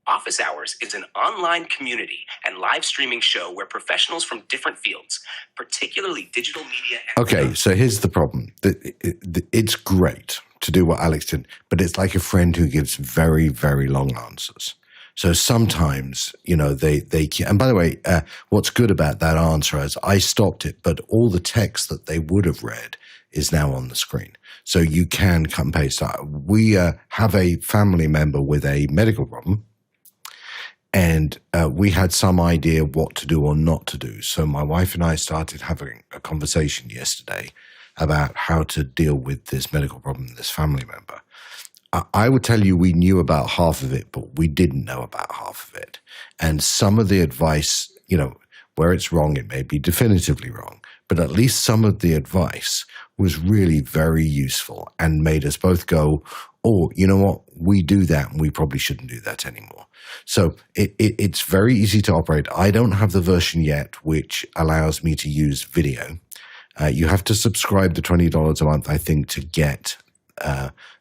Office Hours is an online community and live streaming show where professionals from different fields, particularly digital media... Okay, so here's the problem. It's great to do what Alex did, but it's like a friend who gives very, very long answers. So sometimes, they and by the way, what's good about that answer is I stopped it, but all the text that they would have read is now on the screen. So you can cut and paste. We have a family member with a medical problem, and we had some idea what to do or not to do. So my wife and I started having a conversation yesterday about how to deal with this medical problem, this family member. I would tell you we knew about half of it, but we didn't know about half of it. And some of the advice, where it's wrong, it may be definitively wrong, but at least some of the advice was really very useful and made us both go, oh, you know what, we do that and we probably shouldn't do that anymore. So it's very easy to operate. I don't have the version yet which allows me to use video. You have to subscribe to $20 a month, I think, to get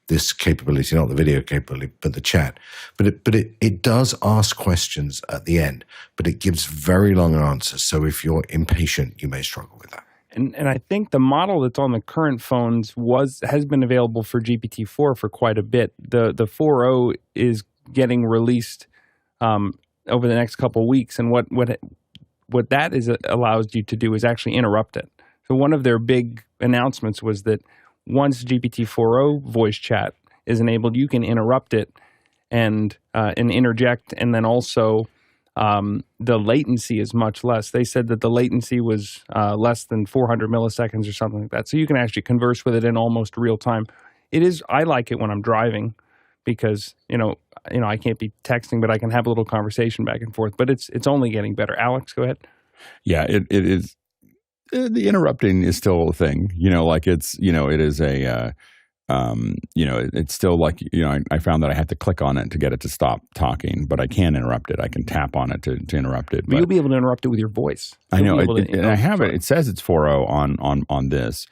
this capability, not the video capability, but the chat. But it does ask questions at the end, but it gives very long answers. So if you're impatient, you may struggle with that. And I think the model that's on the current phones has been available for GPT-4 for quite a bit. The 4.0 is getting released over the next couple of weeks, and what that allows you to do is actually interrupt it. So one of their big announcements was that once GPT-4.0 voice chat is enabled, you can interrupt it and interject, and then also the latency is much less. They said that the latency was less than 400 milliseconds or something like that. So you can actually converse with it in almost real time. I like it when I'm driving because, I can't be texting, but I can have a little conversation back and forth. But it's only getting better. Alex, go ahead. Yeah, it is. The interrupting is still a thing. It is a. It's still like, I found that I have to click on it to get it to stop talking, but I can interrupt it. I can tap on it to interrupt it. But you'll be able to interrupt it with your voice. I know. And I have it. It says it's 4.0 on this.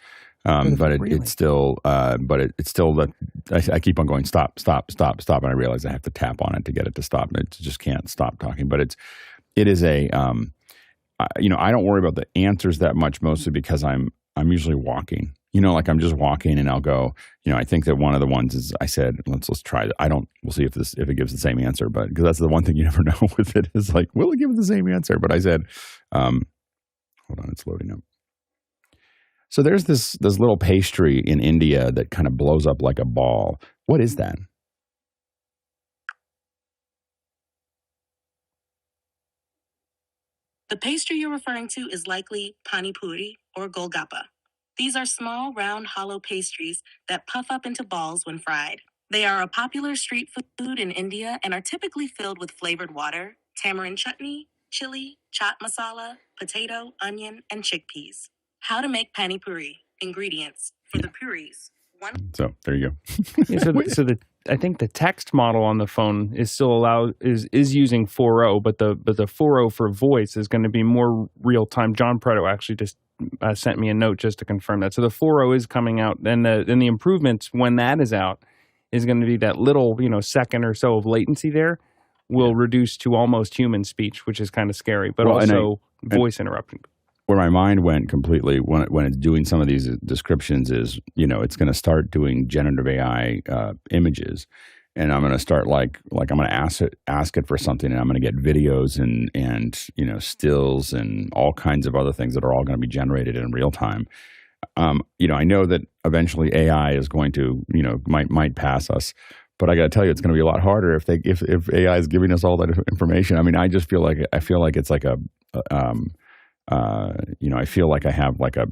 But it's still that I keep on going stop, and I realize I have to tap on it to get it to stop. It just can't stop talking. But it is a I don't worry about the answers that much, mostly because I'm usually walking. Like I'm just walking, and I'll go. I think that one of the ones is I said let's try that. We'll see if it gives the same answer, but because that's the one thing you never know with it is like, will it give the same answer? But I said, hold on, it's loading up. So there's this little pastry in India that kind of blows up like a ball. What is that? The pastry you're referring to is likely pani puri or golgappa. These are small, round, hollow pastries that puff up into balls when fried. They are a popular street food in India and are typically filled with flavored water, tamarind chutney, chili, chaat masala, potato, onion, and chickpeas. How to make pani puri. Ingredients for the puris. So there you go. I think the text model on the phone is still is using 4.0, but the 4.0 for voice is going to be more real time. John Preto actually just sent me a note just to confirm that. So the 4.0 is coming out, and the improvements when that is out is going to be that little second or so of latency there will reduce to almost human speech, which is kind of scary, but also voice interrupting. Where my mind went completely when it's doing some of these descriptions is, it's going to start doing generative AI images, and I'm going to start like I'm going to ask it for something, and I'm going to get videos and stills and all kinds of other things that are all going to be generated in real time. I know that eventually AI is going to might pass us. But I got to tell you, it's going to be a lot harder if AI is giving us all that information. I mean, I feel like it's like I feel like I have like a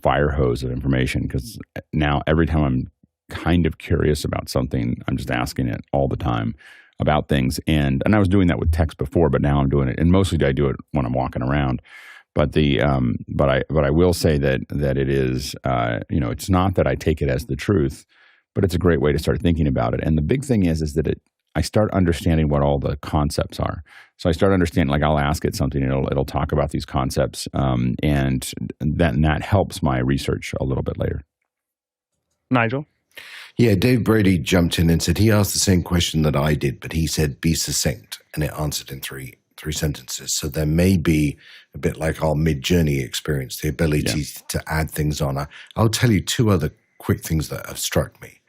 fire hose of information, because now every time I'm kind of curious about something, I'm just asking it all the time about things. And I was doing that with text before, but now I'm doing it, and mostly I do it when I'm walking around. But I will say that it is it's not that I take it as the truth, but it's a great way to start thinking about it. And the big thing is that I start understanding what all the concepts are. So I start understanding, like I'll ask it something, and it'll talk about these concepts, and that helps my research a little bit later. Nigel? Yeah, Dave Brady jumped in and said he asked the same question that I did, but he said be succinct, and it answered in three sentences. So there may be a bit like our Mid-Journey experience, the ability to add things on. I'll tell you two other quick things that have struck me.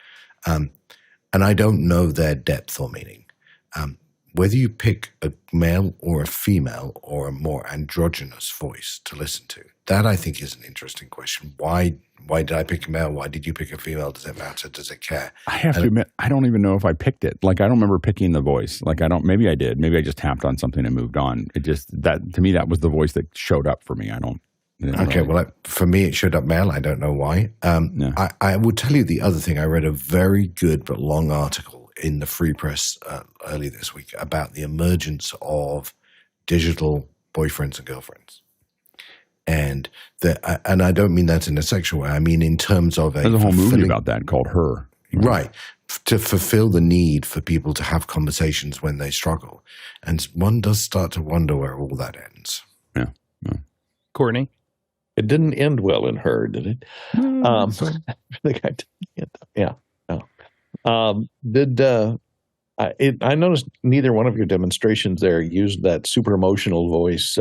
And I don't know their depth or meaning. Whether you pick a male or a female or a more androgynous voice to listen to, that I think is an interesting question. Why did I pick a male? Why did you pick a female? Does it matter? Does it care? I have to admit, I don't even know if I picked it. Like, I don't remember picking the voice. Like, maybe I did. Maybe I just tapped on something and moved on. To me, that was the voice that showed up for me. Okay, well, for me, it showed up male. I don't know why. I will tell you the other thing. I read a very good but long article in the Free Press early this week about the emergence of digital boyfriends and girlfriends. And I don't mean that in a sexual way. I mean in terms of there's a whole movie about that called Her. Right. To fulfill the need for people to have conversations when they struggle. And one does start to wonder where all that ends. Yeah. Courtney? It didn't end well in Her, did it? The guy didn't end up. Yeah. No. I noticed neither one of your demonstrations there used that super emotional voice,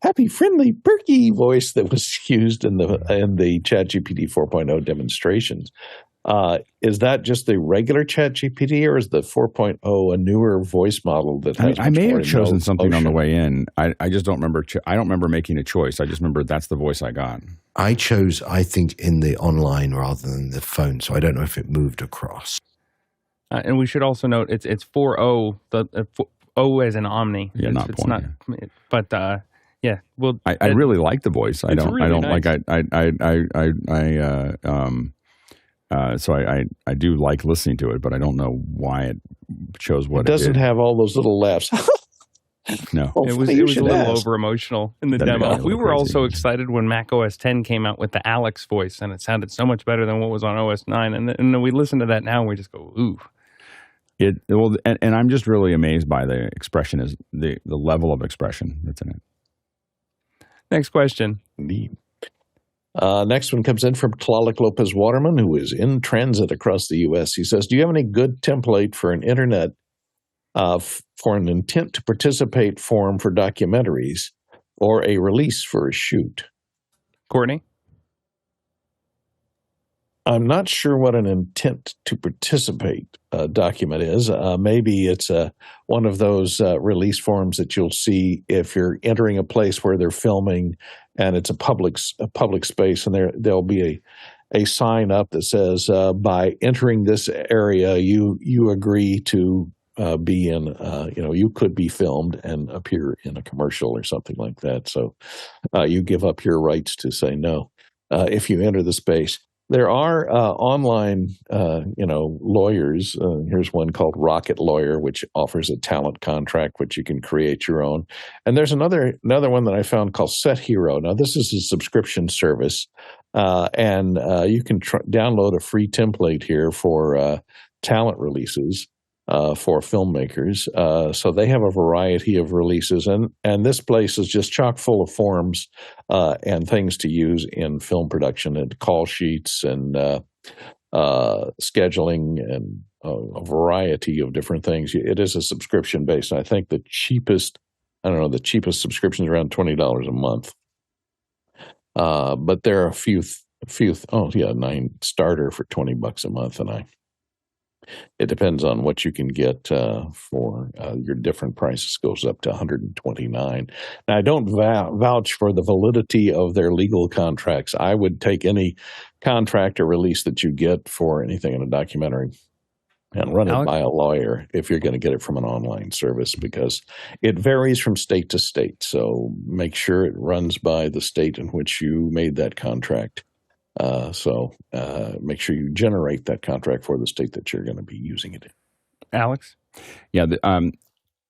happy, friendly, perky voice that was used in the ChatGPT 4.0 demonstrations. Is that just the regular ChatGPT, or is the 4.0 a newer voice model that has? I may have chosen something emotion on the way in. I just don't remember. I don't remember making a choice. I just remember that's the voice I got. I chose, I think, in the online rather than the phone, so I don't know if it moved across. And we should also note it's 4.0. The O as in Omni. Yeah, it's not it's point, not. yeah. But yeah, well, I really like the voice. I don't. really I don't nice. like. So I do like listening to it, but I don't know why it chose what it doesn't did. have all those little laughs. No, Well, It was you a should little ask. over emotional in the That'd be a demo. little We were crazy. also excited when Mac OS 10 came out with the Alex voice, and it sounded so much better than what was on OS 9. And then we listen to that now, and we just go, ooh. And I'm just really amazed by the expression, is the level of expression that's in it. Next question. Indeed. Next one comes in from Tlaloc Lopez Waterman, who is in transit across the U.S. He says, do you have any good template for an internet for an intent to participate form for documentaries or a release for a shoot? Courtney? I'm not sure what an intent to participate document is. Maybe it's one of those release forms that you'll see if you're entering a place where they're filming and it's a public space, and there'll be a sign up that says, by entering this area, you agree to be in, you could be filmed and appear in a commercial or something like that. So you give up your rights to say no if you enter the space. There are online, lawyers. Here's one called Rocket Lawyer, which offers a talent contract, which you can create your own. And there's another one that I found called Set Hero. Now, this is a subscription service, and you can download a free template here for talent releases for filmmakers. So they have a variety of releases, and this place is just chock full of forms and things to use in film production, and call sheets and scheduling and a variety of different things. It is a subscription based. I think the cheapest subscription is around $20 a month. But there are a few. 9 starter for $20 a month, and it depends on what you can get for your different prices. Goes up to $129. Now, I don't vouch for the validity of their legal contracts. I would take any contract or release that you get for anything in a documentary and run it by a lawyer if you're going to get it from an online service, because it varies from state to state. So make sure it runs by the state in which you made that contract. So make sure you generate that contract for the state that you're going to be using it in. Alex? Yeah,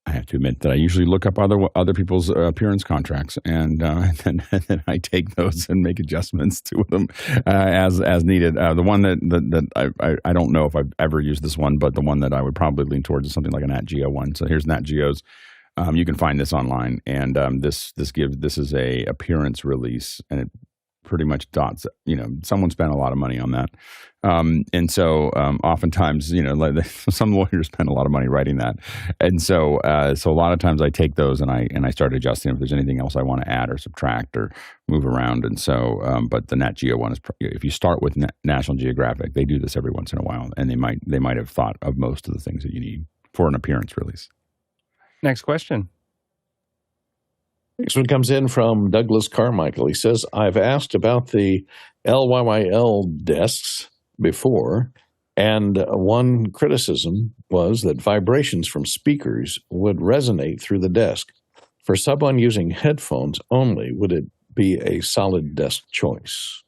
I have to admit that I usually look up other people's appearance contracts, and then I take those and make adjustments to them as needed. The one that I don't know if I've ever used this one, but the one that I would probably lean towards is something like a Nat Geo one. So here's Nat Geo's. You can find this online, and this is a appearance release, and it pretty much dots. Someone spent a lot of money on that, and so oftentimes, some lawyers spend a lot of money writing that, and so a lot of times I take those and I start adjusting if there's anything else I want to add or subtract or move around, and so. But the Nat Geo one is, if you start with National Geographic, they do this every once in a while, and they might have thought of most of the things that you need for an appearance release. Next question. Next one comes in from Douglas Carmichael. He says, I've asked about the LYYL desks before, and one criticism was that vibrations from speakers would resonate through the desk. For someone using headphones only, would it be a solid desk choice?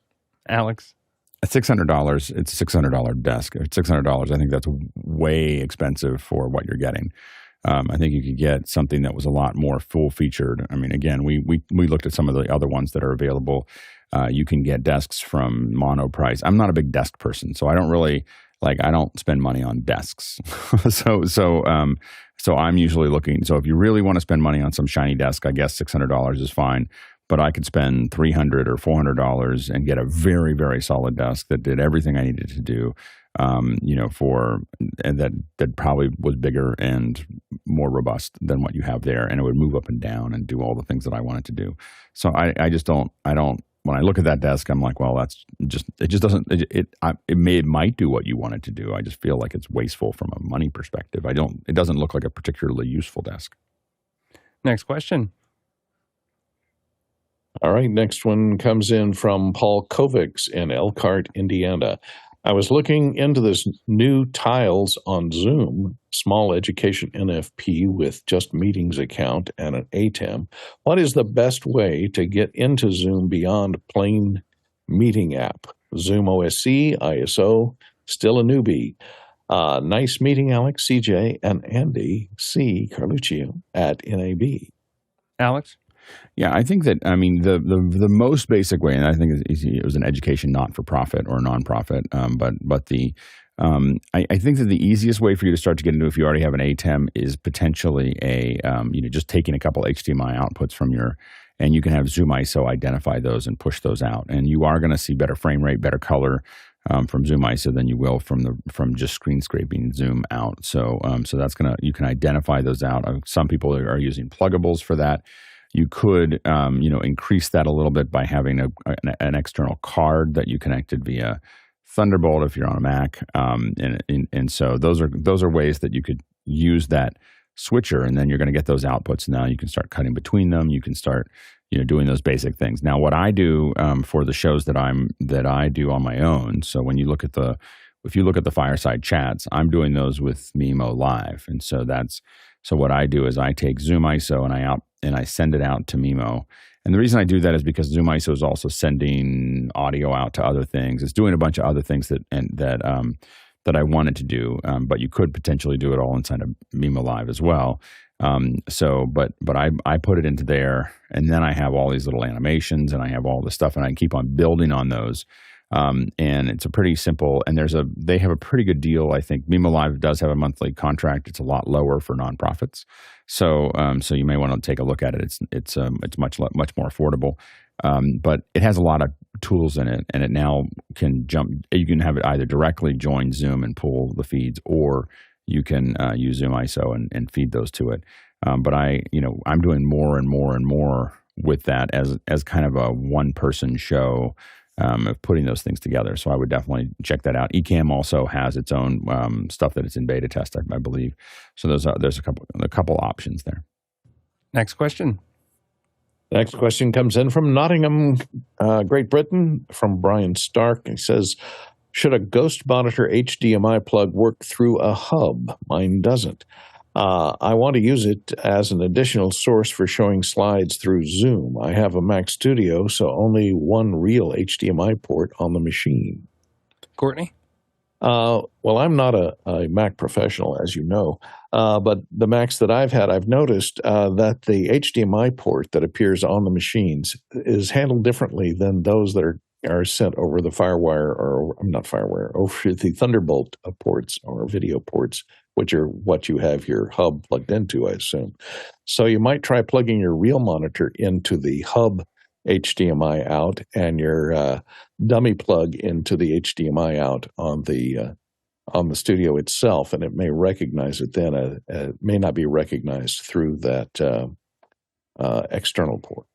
Alex? At $600, it's a $600 desk. At $600, I think that's way expensive for what you're getting. I think you could get something that was a lot more full-featured. I mean, again, we looked at some of the other ones that are available. You can get desks from Monoprice. I'm not a big desk person, so I don't really I don't spend money on desks. So I'm usually looking. So if you really want to spend money on some shiny desk, I guess $600 is fine. But I could spend $300 or $400 and get a very, very solid desk that did everything I needed to do. and that probably was bigger and more robust than what you have there, and it would move up and down and do all the things that I wanted to do. So I just don't. When I look at that desk, I'm like, well, it might do what you want it to do. I just feel like it's wasteful from a money perspective. It doesn't look like a particularly useful desk. Next question. All right, next one comes in from Paul Kovics in Elkhart, Indiana. I was looking into this new tiles on Zoom, small education NFP with just meetings account and an ATEM. What is the best way to get into Zoom beyond plain meeting app? Zoom OSC, ISO, still a newbie. Nice meeting, Alex, CJ, and Andy C. Carluccio at NAB. Alex? Yeah, I think that, the most basic way, and I think it was an education not-for-profit or nonprofit, I think that the easiest way for you to start to get into, if you already have an ATEM, is potentially just taking a couple HDMI outputs from and you can have Zoom ISO identify those and push those out. And you are going to see better frame rate, better color from Zoom ISO than you will from just screen scraping Zoom out. So that's you can identify those out. Some people are using pluggables for that. You could, increase that a little bit by having an external card that you connected via Thunderbolt if you're on a Mac, and so those are ways that you could use that switcher, and then you're going to get those outputs. Now you can start cutting between them. You can start, doing those basic things. Now, what I do for the shows that I do on my own. So when you look at if you look at the fireside chats, I'm doing those with Mimo Live, and so what I do is I take Zoom ISO and I send it out to Mimo. And the reason I do that is because Zoom ISO is also sending audio out to other things. It's doing a bunch of other things that I wanted to do, but you could potentially do it all inside of Mimo Live as well. But I put it into there, and then I have all these little animations, and I have all this stuff, and I keep on building on those. And it's a pretty simple, and they have a pretty good deal. I think Mimo Live does have a monthly contract. It's a lot lower for nonprofits. So you may want to take a look at it. It's much more affordable. But it has a lot of tools in it, and it now can you can have it either directly join Zoom and pull the feeds, or you can use Zoom ISO and feed those to it. But I'm doing more and more and more with that as kind of a one-person show, of putting those things together. So I would definitely check that out. Ecamm also has its own stuff that it's in beta test, I believe. So there's a couple options there. Next question. Next question comes in from Nottingham, Great Britain, from Brian Stark. He says, should a Ghost Monitor HDMI plug work through a hub? Mine doesn't. I want to use it as an additional source for showing slides through Zoom. I have a Mac Studio, so only one real HDMI port on the machine. Courtney? Well, I'm not a Mac professional, as you know, but the Macs that I've had, I've noticed that the HDMI port that appears on the machines is handled differently than those that are sent over the over the Thunderbolt ports or video ports, which are what you have your hub plugged into, I assume. So you might try plugging your real monitor into the hub HDMI out and your dummy plug into the HDMI out on the studio itself, and it may recognize it then. It may not be recognized through that external port.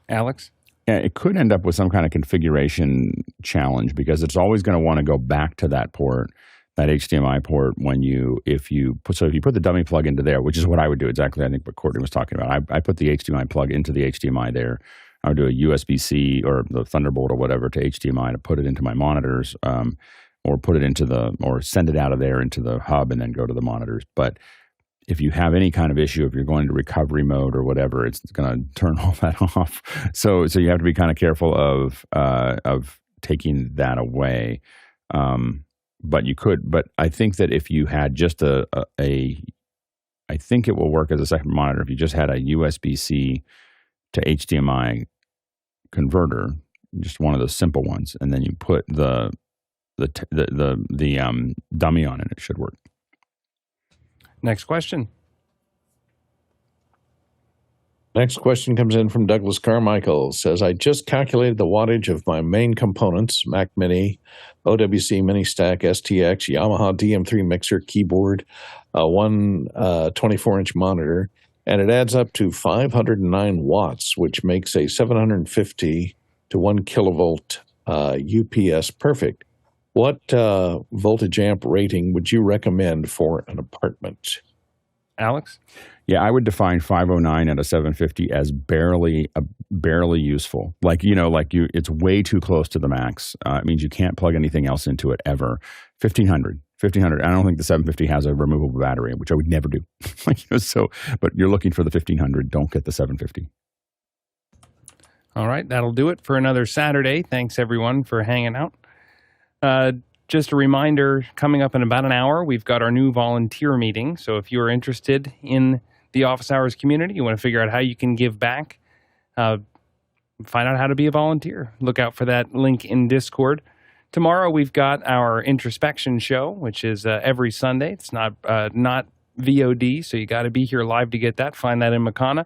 Alex? Yeah, it could end up with some kind of configuration challenge, because it's always going to want to go back to that port, that HDMI port, if you put the dummy plug into there, which is what I would do exactly. I think what Courtney was talking about. I put the HDMI plug into the HDMI there. I would do a USB C or the Thunderbolt or whatever to HDMI to put it into my monitors, or put it or send it out of there into the hub and then go to the monitors. But if you have any kind of issue, if you're going to recovery mode or whatever, it's going to turn all that off. So you have to be kind of careful of taking that away. But I think that if you had just I think it will work as a second monitor if you just had a USB C to HDMI converter, just one of those simple ones, and then you put the dummy on it. It should work. Next question. Next question comes in from Douglas Carmichael. Says, I just calculated the wattage of my main components, Mac Mini, OWC Mini Stack, STX, Yamaha DM3 mixer, keyboard, one 24-inch monitor, and it adds up to 509 watts, which makes a 750 to 1 kilovolt UPS perfect. What voltage amp rating would you recommend for an apartment? Alex? Yeah, I would define 509 at a 750 as barely useful. It's way too close to the max. It means you can't plug anything else into it ever. 1500. I don't think the 750 has a removable battery, which I would never do. But you're looking for the 1500. Don't get the 750. All right, that'll do it for another Saturday. Thanks, everyone, for hanging out. Just a reminder, coming up in about an hour, we've got our new volunteer meeting. So if you're interested in the office hours community, you want to figure out how you can give back, find out how to be a volunteer. Look out for that link in Discord. Tomorrow, we've got our introspection show, which is every Sunday. It's not VOD, so you got to be here live to get that. Find that in Makana.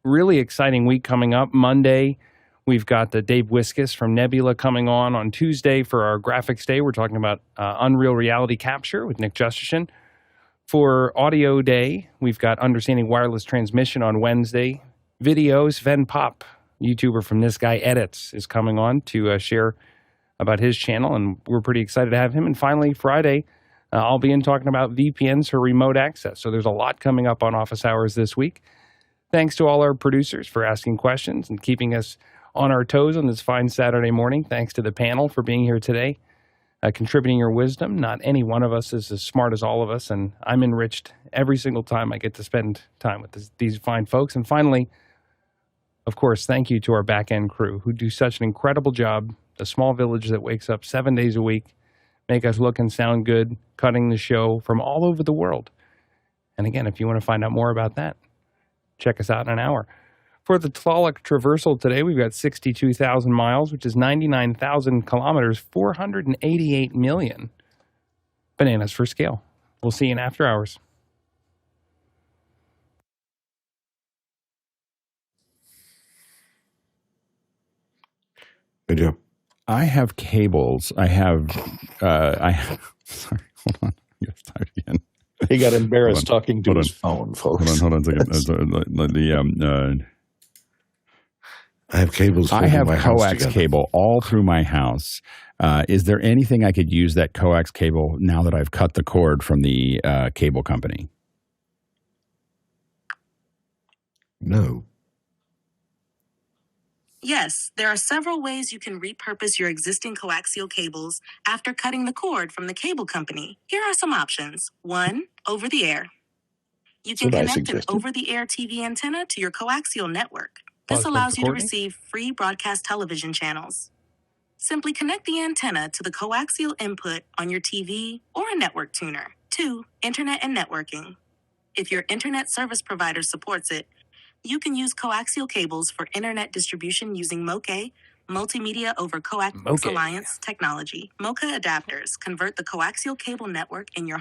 Really exciting week coming up. Monday, we've got the Dave Wiskus from Nebula coming on Tuesday for our graphics day. We're talking about Unreal Reality Capture with Nick Justition. For Audio Day, we've got Understanding Wireless Transmission on Wednesday. Videos, Sven Pop, YouTuber from This Guy Edits, is coming on to share about his channel, and we're pretty excited to have him. And finally, Friday, I'll be in talking about VPNs for remote access. So there's a lot coming up on Office Hours this week. Thanks to all our producers for asking questions and keeping us on our toes on this fine Saturday morning. Thanks to the panel for being here today, contributing your wisdom. Not any one of us is as smart as all of us, and I'm enriched every single time I get to spend time with these fine folks. And finally, of course, thank you to our back-end crew who do such an incredible job, the small village that wakes up 7 days a week, make us look and sound good, cutting the show from all over the world. And again, if you want to find out more about that, check us out in an hour. For the Tlaloc Traversal today, we've got 62,000 miles, which is 99,000 kilometers, 488 million. Bananas for scale. We'll see you in After Hours. Good job. I have cables. Sorry, hold on. Get started again. He got embarrassed talking to his phone, folks. Hold on a second. I have cables. I have my house coax together. cable all through my house. Is there anything I could use that coax cable now that I've cut the cord from the cable company? No. Yes, there are several ways you can repurpose your existing coaxial cables after cutting the cord from the cable company. Here are some options. 1, over the air. You can That's what I connect an suggested. over-the-air TV antenna to your coaxial network. This Pause for allows you to Courtney. receive free broadcast television channels. Simply connect the antenna to the coaxial input on your TV or a network tuner. 2, internet and networking. If your internet service provider supports it, you can use coaxial cables for internet distribution using MoCA, Multimedia over Coax MoCA. Alliance technology. MoCA adapters convert the coaxial cable network in your